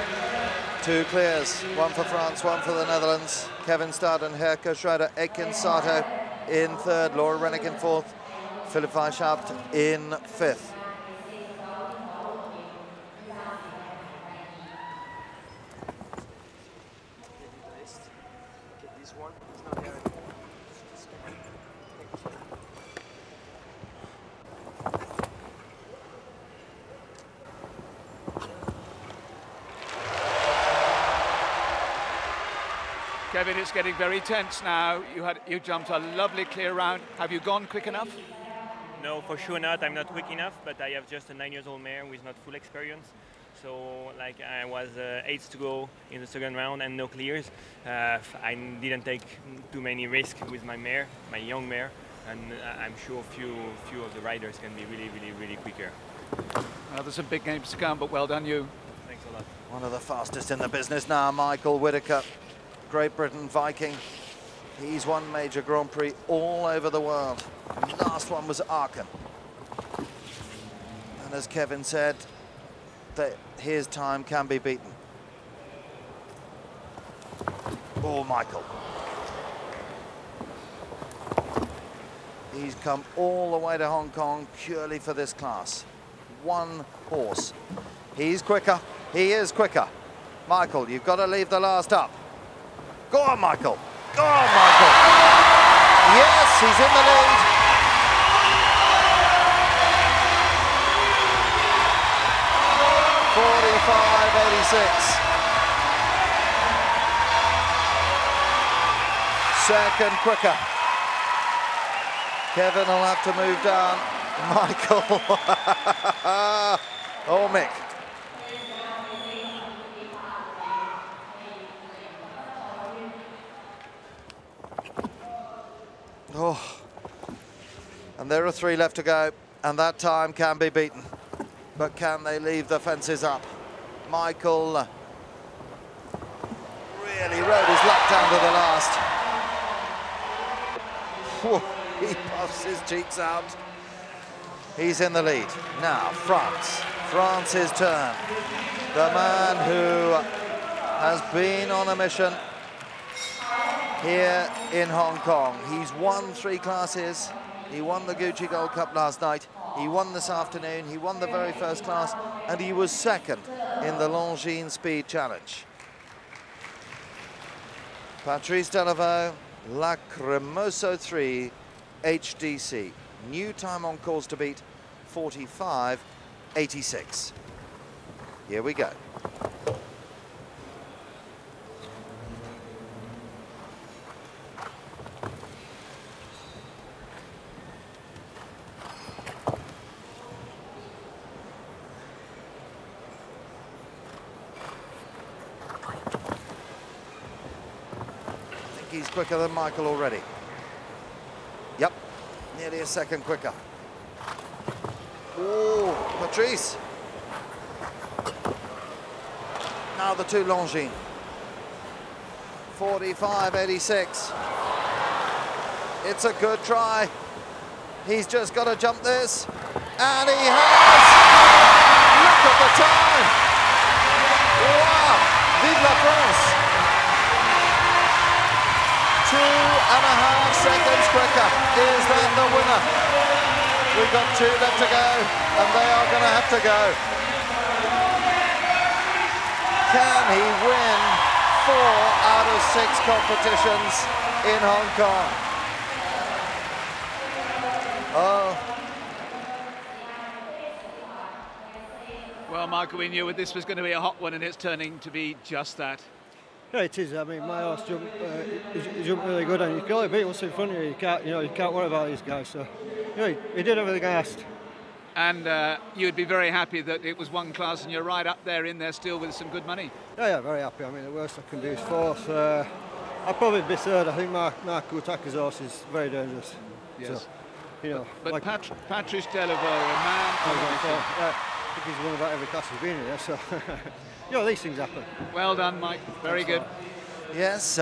2 clears, 1 for France, 1 for the Netherlands. Kevin Stad and Herco Schreider, Ekin Sato in 3rd, Laura Rennick in 4th, Philipp Weishaupt in 5th. Kevin, it's getting very tense now. You jumped a lovely clear round. Have you gone quick enough? No, for sure not. I'm not quick enough, but I have just a 9-year-old mare with not full experience. So, like, I was 8th to go in the 2nd round and no clears. I didn't take too many risks with my mare, my young mare, and I'm sure few of the riders can be really quicker. Well, there's some big games to come, but well done you. Thanks a lot. One of the fastest in the business now, Michael Whitaker, Great Britain Viking. He's won major Grand Prix all over the world. The last one was Aachen. And as Kevin said, that his time can be beaten. Oh, Michael. He's come all the way to Hong Kong purely for this class. 1 horse. He's quicker. He is quicker. Michael, you've got to leave the last up. Go on, Michael. Go on, Michael. Yes, he's in the lead. .45.86. Second quicker. Kevin will have to move down. Michael. Oh, Mick. Oh, and there are 3 left to go, and that time can be beaten. But can they leave the fences up? Michael really rode his luck down to the last. Whew, he puffs his cheeks out. He's in the lead. Now, France. France's turn. The man who has been on a mission here in Hong Kong. He's won 3 classes. He won the Gucci Gold Cup last night. He won this afternoon. He won the very first class, and he was 2nd in the Longines Speed Challenge. Patrice Delaveau, La Cremoso 3 HDC. New time on course to beat, 45.86. Here we go. He's quicker than Michael already. Yep, nearly a second quicker. Oh, Patrice. Now the 2 Longines. 45.86. It's a good try. He's just got to jump this. And he has! Look at the time! Wow! Vive la France! 2.5 seconds quicker. Is that the winner? We've got 2 left to go, and they are going to have to go. Can he win 4 out of 6 competitions in Hong Kong? Oh. Well, Michael, we knew this was going to be a hot one, and it's turning to be just that. Yeah, it is. I mean, my horse jumped, he jumped really good, and you can only beat what's in front of you. You can't worry about these guys. So, he did everything I asked. And you'd be very happy that it was one class and you're right up there in there still with some good money. Yeah, very happy. I mean, the worst I can do is fourth. I'd probably be third. I think Mark Kutaka's horse is very dangerous. Yes. So, but like, Patrice Delaveau, a man. I think he's won about every class he's been in there. So, these things happen. Well done, Mike. Very good. Yes.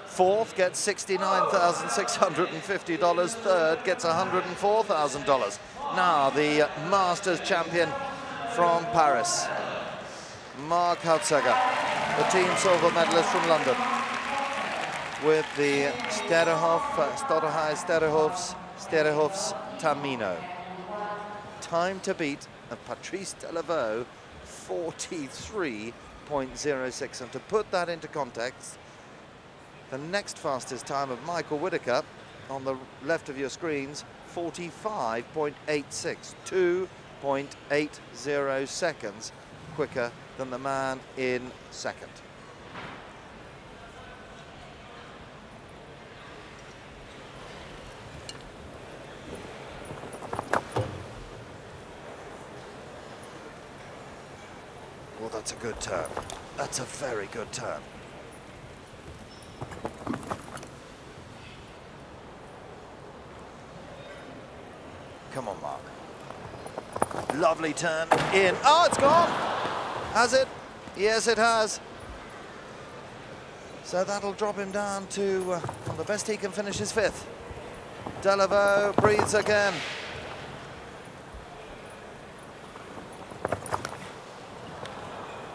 Fourth gets $69,650. Third gets $104,000. Now the Masters champion from Paris, Mark Hautsager, the team silver medalist from London, with the Sterhof's Tamino. Time to beat of Patrice Delaveau, 43.06. And to put that into context, the next fastest time of Michael Whitaker on the left of your screens, 45.86, 2.80 seconds quicker than the man in second. Well, that's a good turn. That's a very good turn. Come on, Mark. Lovely turn in. Oh, it's gone! Has it? Yes, it has. So that'll drop him down to, on the best he can finish his fifth. Delaveau breathes again.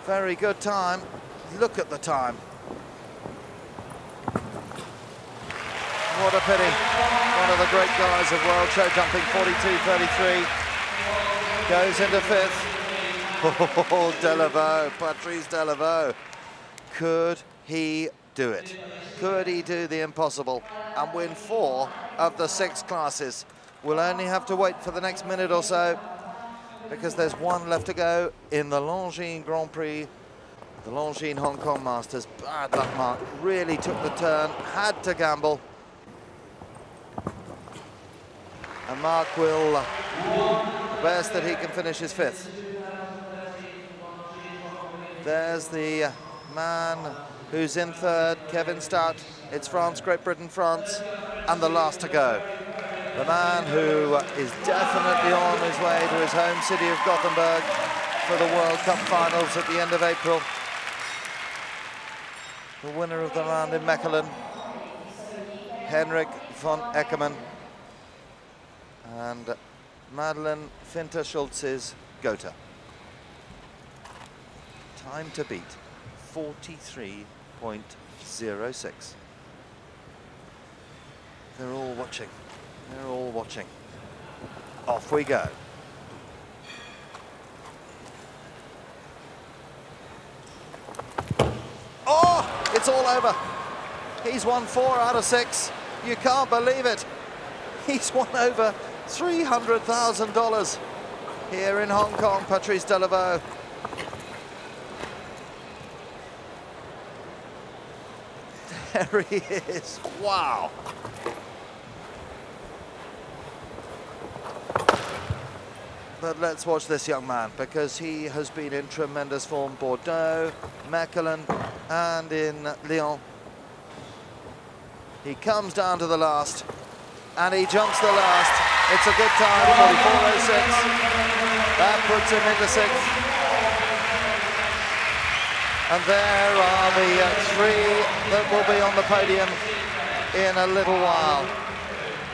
Very good time. Look at the time. What a pity. One of the great guys of world show jumping, 42.33. Goes into fifth. Oh, Delaveau, Patrice Delaveau. Could he do it? Could he do the impossible and win 4 of the 6 classes? We'll only have to wait for the next minute or so, because there's one left to go in the Longines Grand Prix, the Longines Hong Kong Masters. Bad luck, Mark. Really took the turn, had to gamble. And Mark will best that he can finish his fifth. There's the man who's in third, Kevin Stout. It's France, Great Britain, France, and the last to go. The man who is definitely on his way to his home city of Gothenburg for the World Cup finals at the end of April. The winner of the round in Mechelen, Henrik von Eckermann, and Madeleine Finter-Schultz's Gotha. Time to beat, 43.06. They're all watching. They're all watching. Off we go. Oh, it's all over. He's won 4 out of 6. You can't believe it. He's won over $300,000 here in Hong Kong, Patrice Delaveau. There he is. Wow. But let's watch this young man, because he has been in tremendous form. Bordeaux, Mechelen, and in Lyon. He comes down to the last, and he jumps the last. It's a good time, 44.06. That puts him into 6th. And there are the 3 that will be on the podium in a little while.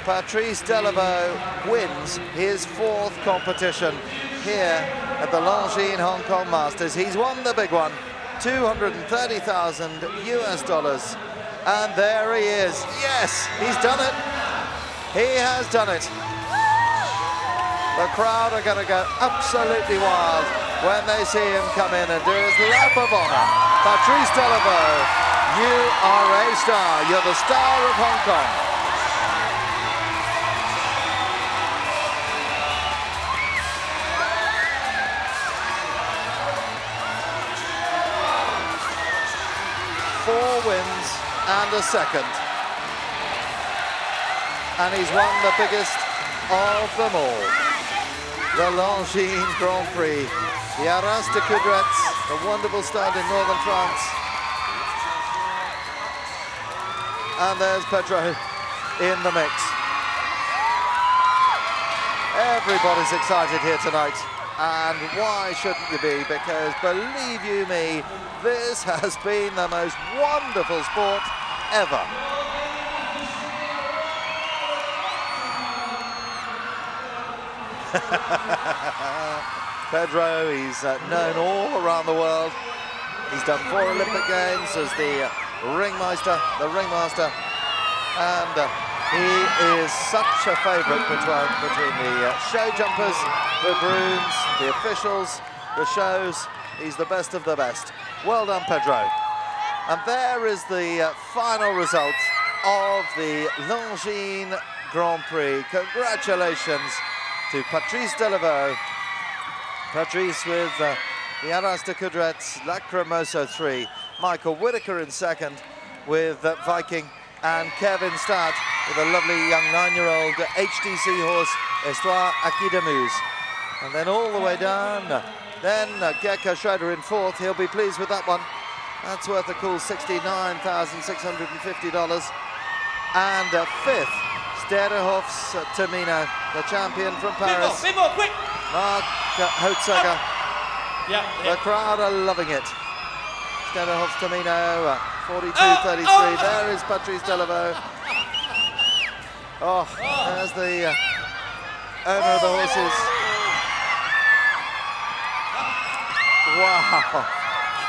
Patrice Delaveau wins his 4th competition here at the Longines Hong Kong Masters. He's won the big one, $230,000 US. And there he is. Yes, he's done it. He has done it. The crowd are going to go absolutely wild when they see him come in and do his lap of honor. Patrice Delaveau, you are a star. You're the star of Hong Kong. and a second. And he's won the biggest of them all. The Longines Grand Prix. The Arras de Coudrettes, the wonderful start in northern France. And there's Pedro in the mix. Everybody's excited here tonight. And why shouldn't you be? Because believe you me, this has been the most wonderful sport ever. Pedro, he's known all around the world. He's done 4 Olympic Games as the ringmaster, and he is such a favourite between the show jumpers, the grooms, the officials, the shows. He's the best of the best. Well done, Pedro. And there is the final result of the Longines Grand Prix. Congratulations to Patrice Delaveau. Patrice with the Arras de Coudrettes Lacrimoso 3. Michael Whitaker in second with Viking, and Kevin Stad with a lovely young 9-year-old HTC horse, Histoire Acquis de Muse. And then all the way down, then Gecko Schroeder in fourth. He'll be pleased with that one. That's worth a cool $69,650. And fifth, Sterehof's Tamino, the champion from Paris. Bit more, quick! Mark Hoetzager. The crowd are loving it. Sterehof's Tamino, 42.33. There is Patrice Delaveau. Oh, there's the owner of the horses. Wow,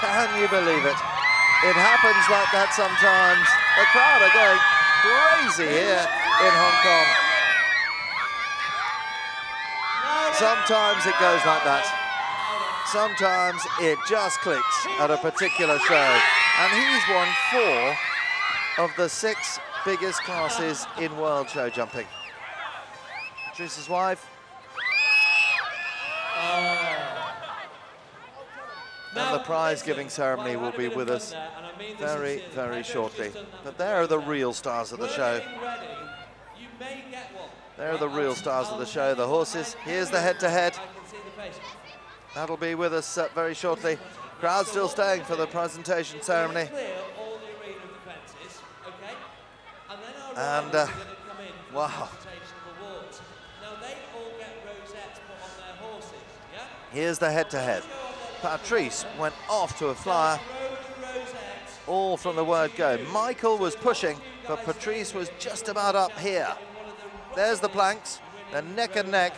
can you believe it? It happens like that sometimes. The crowd are going crazy here in Hong Kong. Sometimes it goes like that. Sometimes it just clicks at a particular show. And he's won 4 of the 6 biggest classes in world show jumping. Patrice's wife. And the prize-giving ceremony will be with us very, very shortly. But there are the real stars of the show. There are the real stars of the show, the horses. Here's the head-to-head. That'll be with us very shortly. Crowd still staying for the presentation ceremony. And, wow. Here's the head-to-head. Patrice went off to a flyer, all from the word go. Michael was pushing, but Patrice was just about up here. There's the planks, they're neck and neck,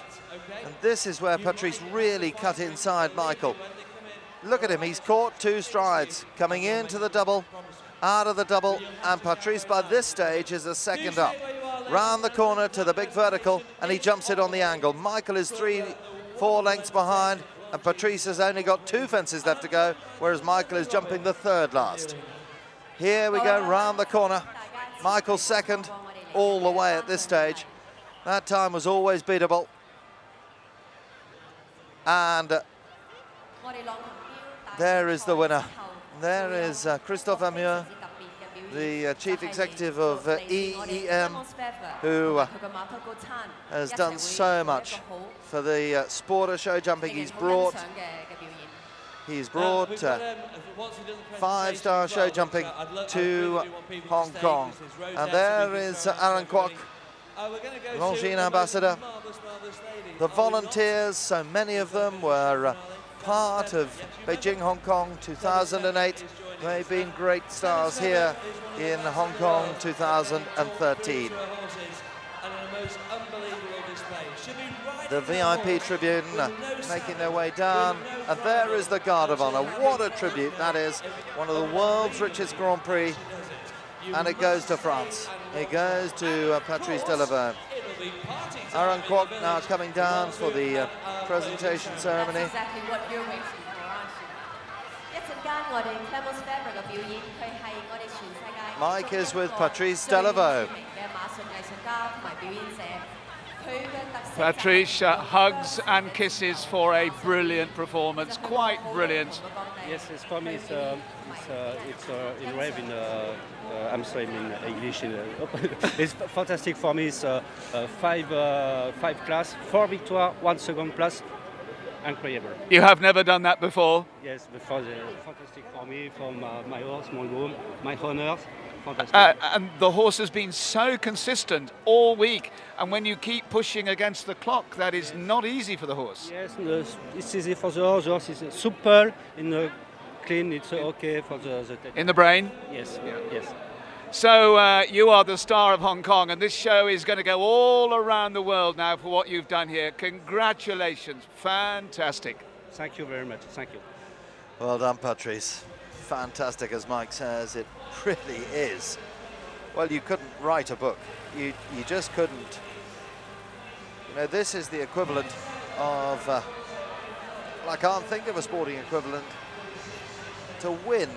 and this is where Patrice really cut inside Michael. Look at him, he's caught 2 strides, coming into the double, out of the double, and Patrice by this stage is a second up. Round the corner to the big vertical, and he jumps it on the angle. Michael is 3-4 lengths behind, and Patrice has only got 2 fences left to go, whereas Michael is jumping the 3rd last. Here we go, round the corner. Michael second, all the way at this stage. That time was always beatable. And there is the winner. There is Christophe Amur, the chief executive of EEM, who has done so much for the sport of show jumping. He's brought 5-star show jumping to Hong Kong. And there is Aaron Kwok, Longines ambassador. The volunteers, so many of them were part of Beijing, Hong Kong 2008. They've been great stars here in Hong Kong 2013. The VIP tribune making their way down, and there is the Guard of Honor. What a tribute that is. One of the world's richest Grand Prix, and it goes to France. It goes to Patrice Delaveau. Aaron Kwok now coming down for the presentation ceremony. Exactly what you're waiting for, Mike is with Patrice Delaveau. Patrice, hugs and kisses for a brilliant performance, quite brilliant. Yes, it's for me. It's in rave in. I'm sorry, in English. It's fantastic for me. It's five class, 4 victoires, 1 second place. Incredible. You have never done that before? Yes, before fantastic for me, from my horse, my groom, my honors. Fantastic. And the horse has been so consistent all week, and when you keep pushing against the clock, that is not easy for the horse. Yes, it's easy for the horse. The horse is supple, clean. It's okay for the in the brain. Yes, yes. So you are the star of Hong Kong, and this show is going to go all around the world now for what you've done here. Congratulations, fantastic. Thank you very much. Thank you. Well done, Patrice. Fantastic, as Mike says, it really is. Well, you couldn't write a book. You just couldn't. You know, this is the equivalent of, well, I can't think of a sporting equivalent to win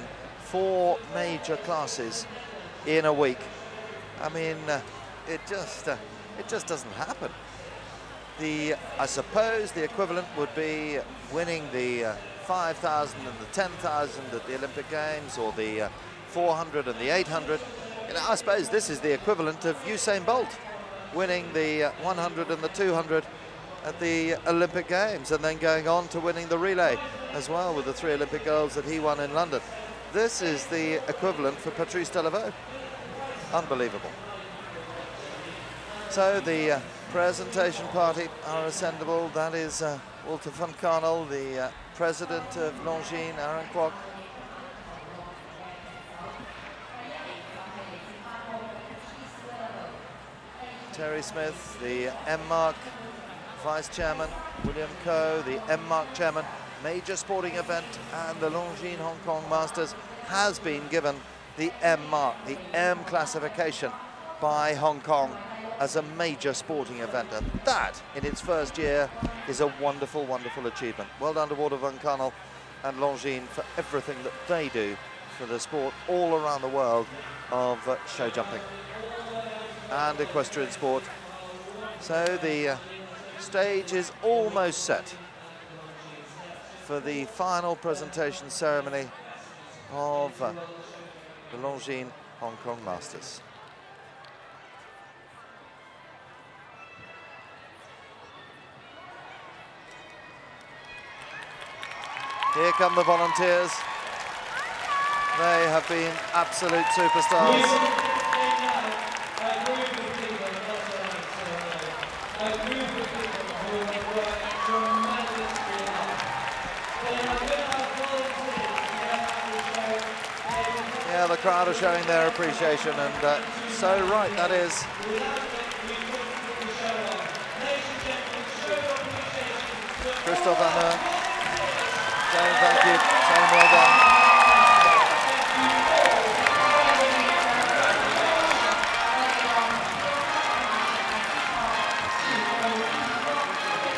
4 major classes in a week. I mean, it just doesn't happen. I suppose the equivalent would be winning the 5,000 and the 10,000 at the Olympic Games, or the 400 and the 800. You know, I suppose this is the equivalent of Usain Bolt winning the 100 and the 200 at the Olympic Games, and then going on to winning the relay as well with the 3 Olympic golds that he won in London. This is the equivalent for Patrice Delaveau. Unbelievable. So the presentation party are assemblable. That is Walter van Karnel, the president of Longines, Aaron Kwok. Terry Smith, the M-Mark vice chairman, William Coe, the M-Mark chairman. Major sporting event, and the Longines Hong Kong Masters has been given the M-Mark, the M classification by Hong Kong as a major sporting event, and that in its first year is a wonderful, wonderful achievement. Well done to Walter van Karnel and Longines for everything that they do for the sport all around the world of show jumping and equestrian sport. So the stage is almost set for the final presentation ceremony of the Longines Hong Kong Masters. Here come the volunteers. They have been absolute superstars. Yeah, the crowd are showing their appreciation, and so right that is. Christophe Anne, saying thank you, saying well done.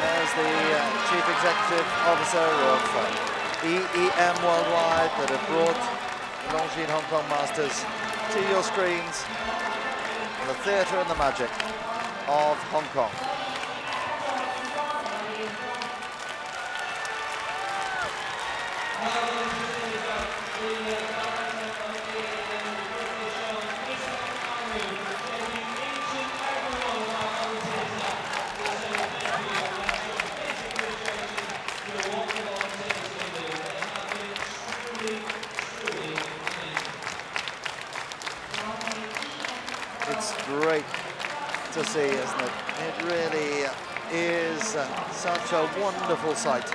There's the Chief Executive Officer of EEM Worldwide that have brought Longines Hong Kong Masters to your screens in the theatre and the magic of Hong Kong. It's great to see, isn't it? It really is such a wonderful sight.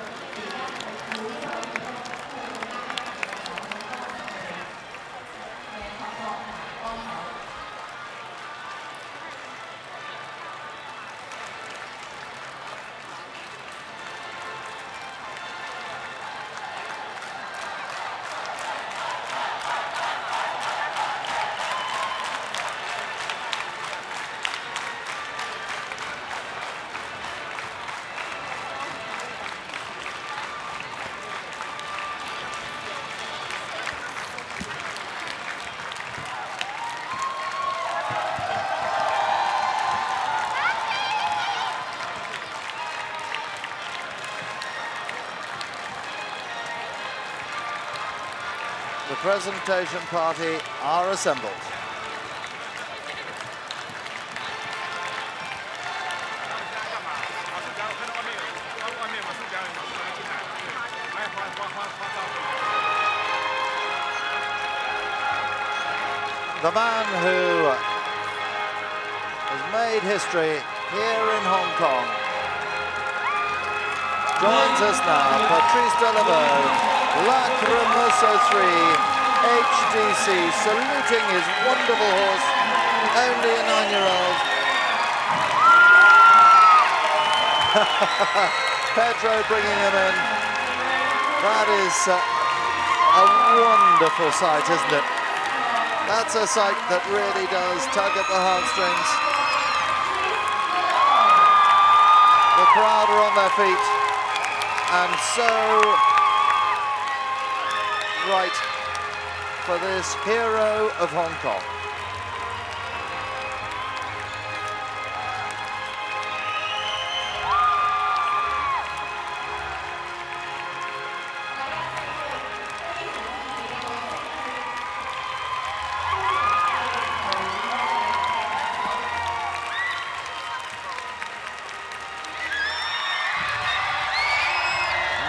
presentation party are assembled. The man who has made history here in Hong Kong joins us now, Patrice Delaveau, Lacrymoso 3, HDC, saluting his wonderful horse, only a 9-year-old. Pedro bringing him in. That is a wonderful sight, isn't it? That's a sight that really does tug at the heartstrings. The crowd are on their feet, and so right for this hero of Hong Kong.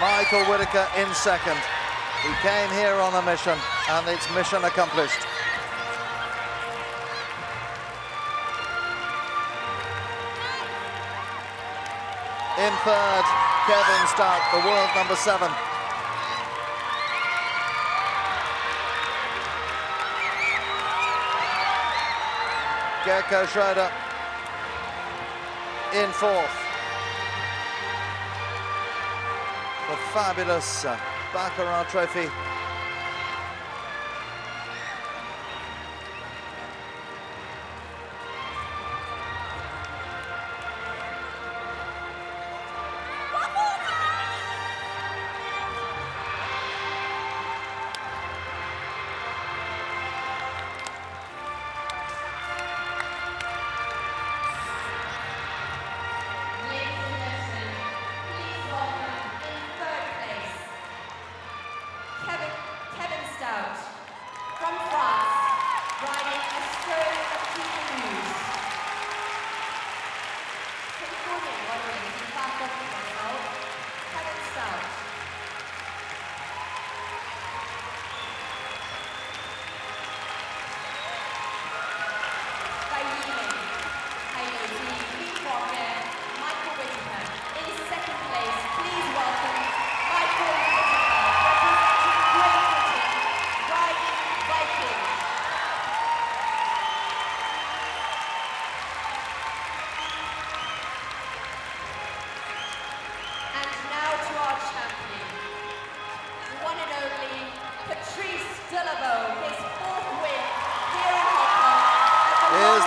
Michael Whitaker in second. He came here on a mission, and it's mission accomplished. In third, Kevin Stout, the world number 7. Gecko Schroeder in fourth. The fabulous Baccarat Trophy.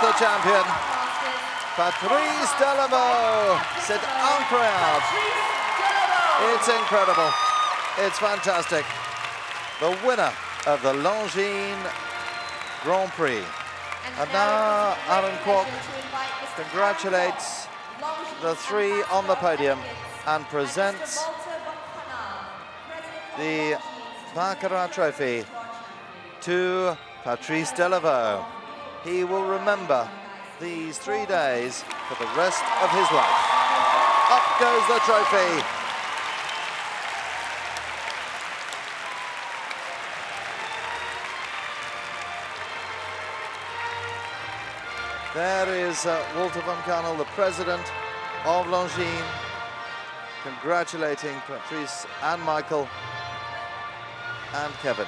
The champion, Patrice Delaveau. C'est incroyable. It's incredible. It's fantastic. The winner of the Longines Grand Prix. And now Alan Kwok congratulates the 3 on the podium and presents the Baccarat Trophy to Patrice Delaveau. He will remember these 3 days for the rest of his life. Up goes the trophy. There is Walter van Canel, the president of Longines, congratulating Patrice and Michael and Kevin.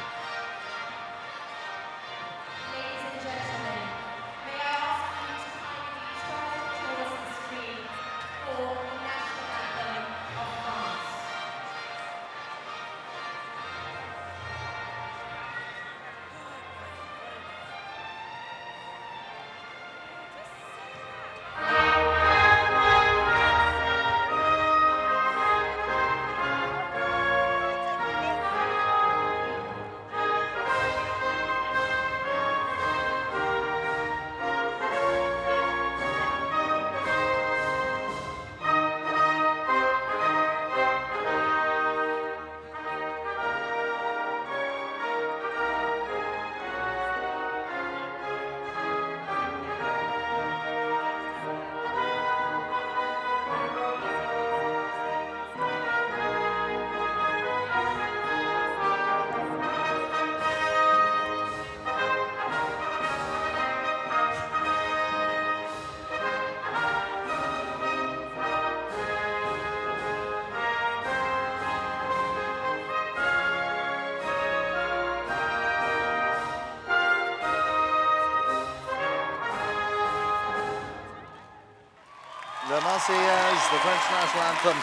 the Marseillaise, the French national anthem,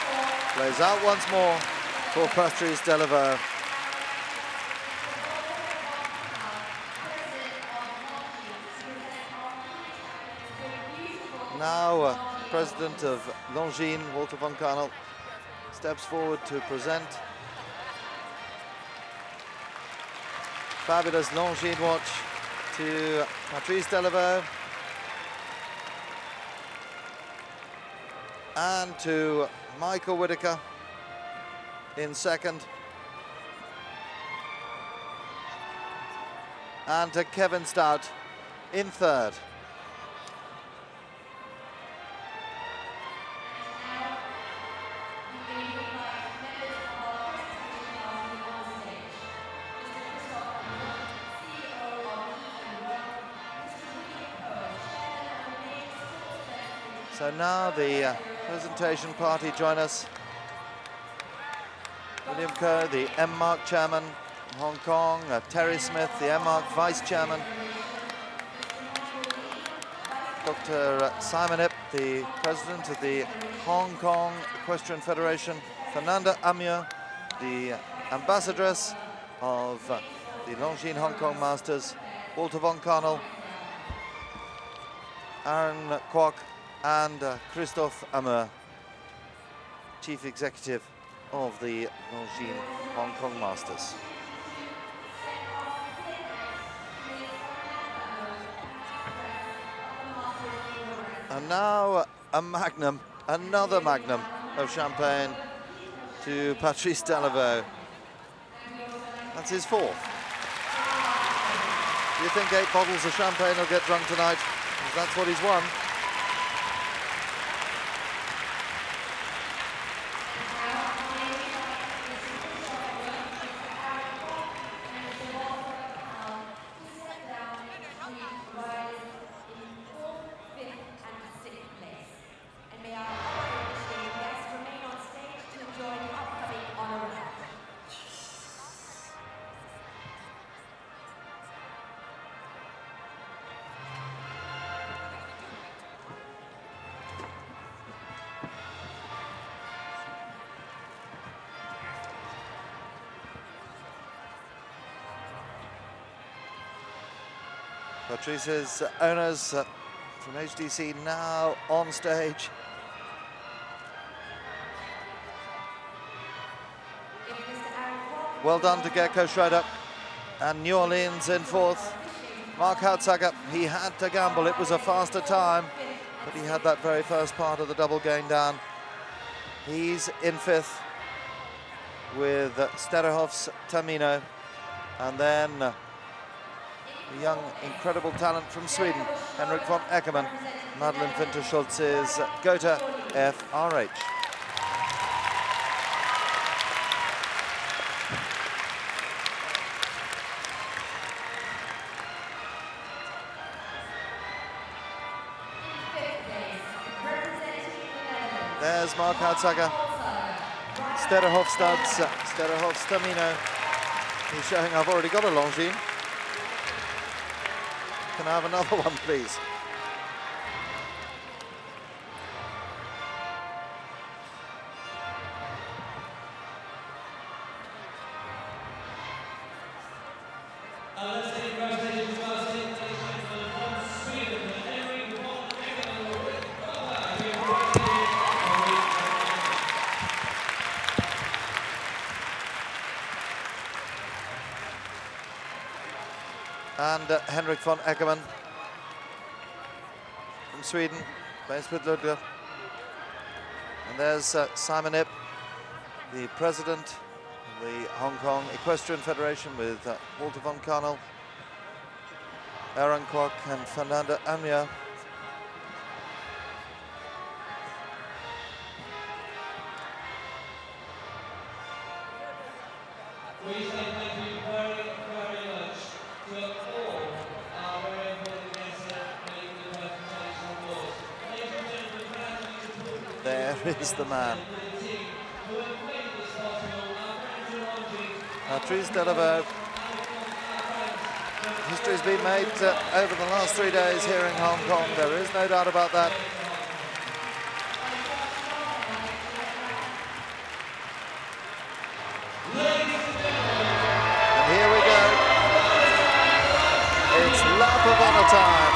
plays out once more for Patrice Delaveau. Now, President of Longines, Walter von Karnel, steps forward to present fabulous Longines watch to Patrice Delaveau and to Michael Whitaker in second, and to Kevin Stout in third. So now the presentation party join us. William Kerr, the M-Mark chairman, Hong Kong, Terry Smith, the M-Mark vice chairman, Dr. Simon Ip, the president of the Hong Kong Equestrian Federation, Fernanda Amiot, the ambassadress of the Longines Hong Kong Masters, Walter von Karnel, Aaron Kwok, and Christophe Ameur, chief executive of the Longines Hong Kong Masters. And now a magnum, another magnum of champagne to Patrice Delaveau. That's his fourth. Do you think 8 bottles of champagne will get drunk tonight? Because that's what he's won. Patrice's owners from HDC now on stage. Well done to Gecko Schroeder and New Orleans in fourth. Mark Hautsager, he had to gamble. It was a faster time, but he had that very first part of the double going down. He's in fifth with Sterehof's Tamino, and then a young, incredible talent from Sweden, Henrik von Eckermann, Madeleine Finter-Schultz's Gotha FRH. There's Mark Hautsager, Sterehov studs, Sterehof's Tamino. He's showing I've already got a Longines. Can I have another one, please? And Henrik von Eckermann from Sweden, based with Ludger. And there's Simon Ip, the president of the Hong Kong Equestrian Federation, with Walter von Karnel, Aaron Kwok and Fernanda Amiot. There is the man. Patrice Delaveau. History's been made over the last 3 days here in Hong Kong. There is no doubt about that. And here we go. It's lap of honour time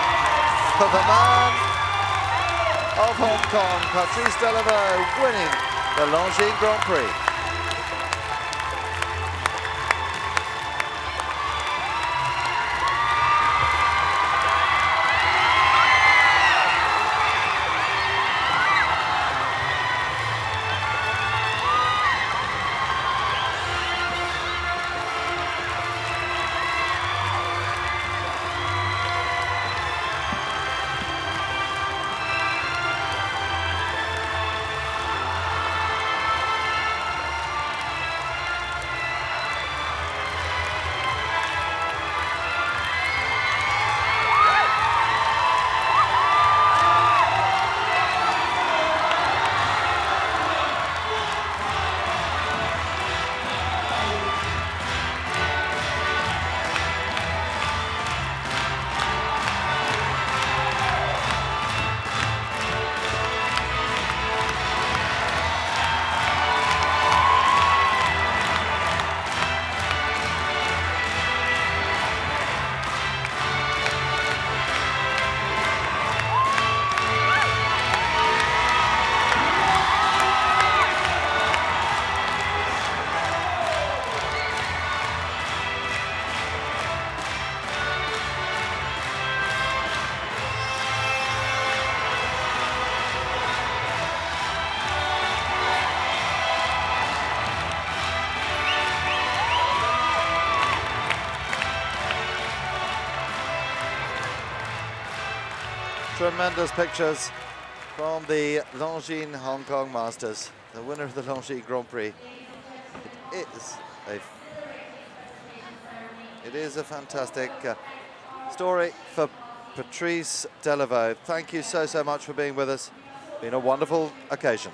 for the man of Hong Kong, Patrice Delaveau, winning the Longines Grand Prix. Tremendous pictures from the Longines Hong Kong Masters, the winner of the Longines Grand Prix. It is a fantastic story for Patrice Delaveau. Thank you so much for being with us. Been a wonderful occasion.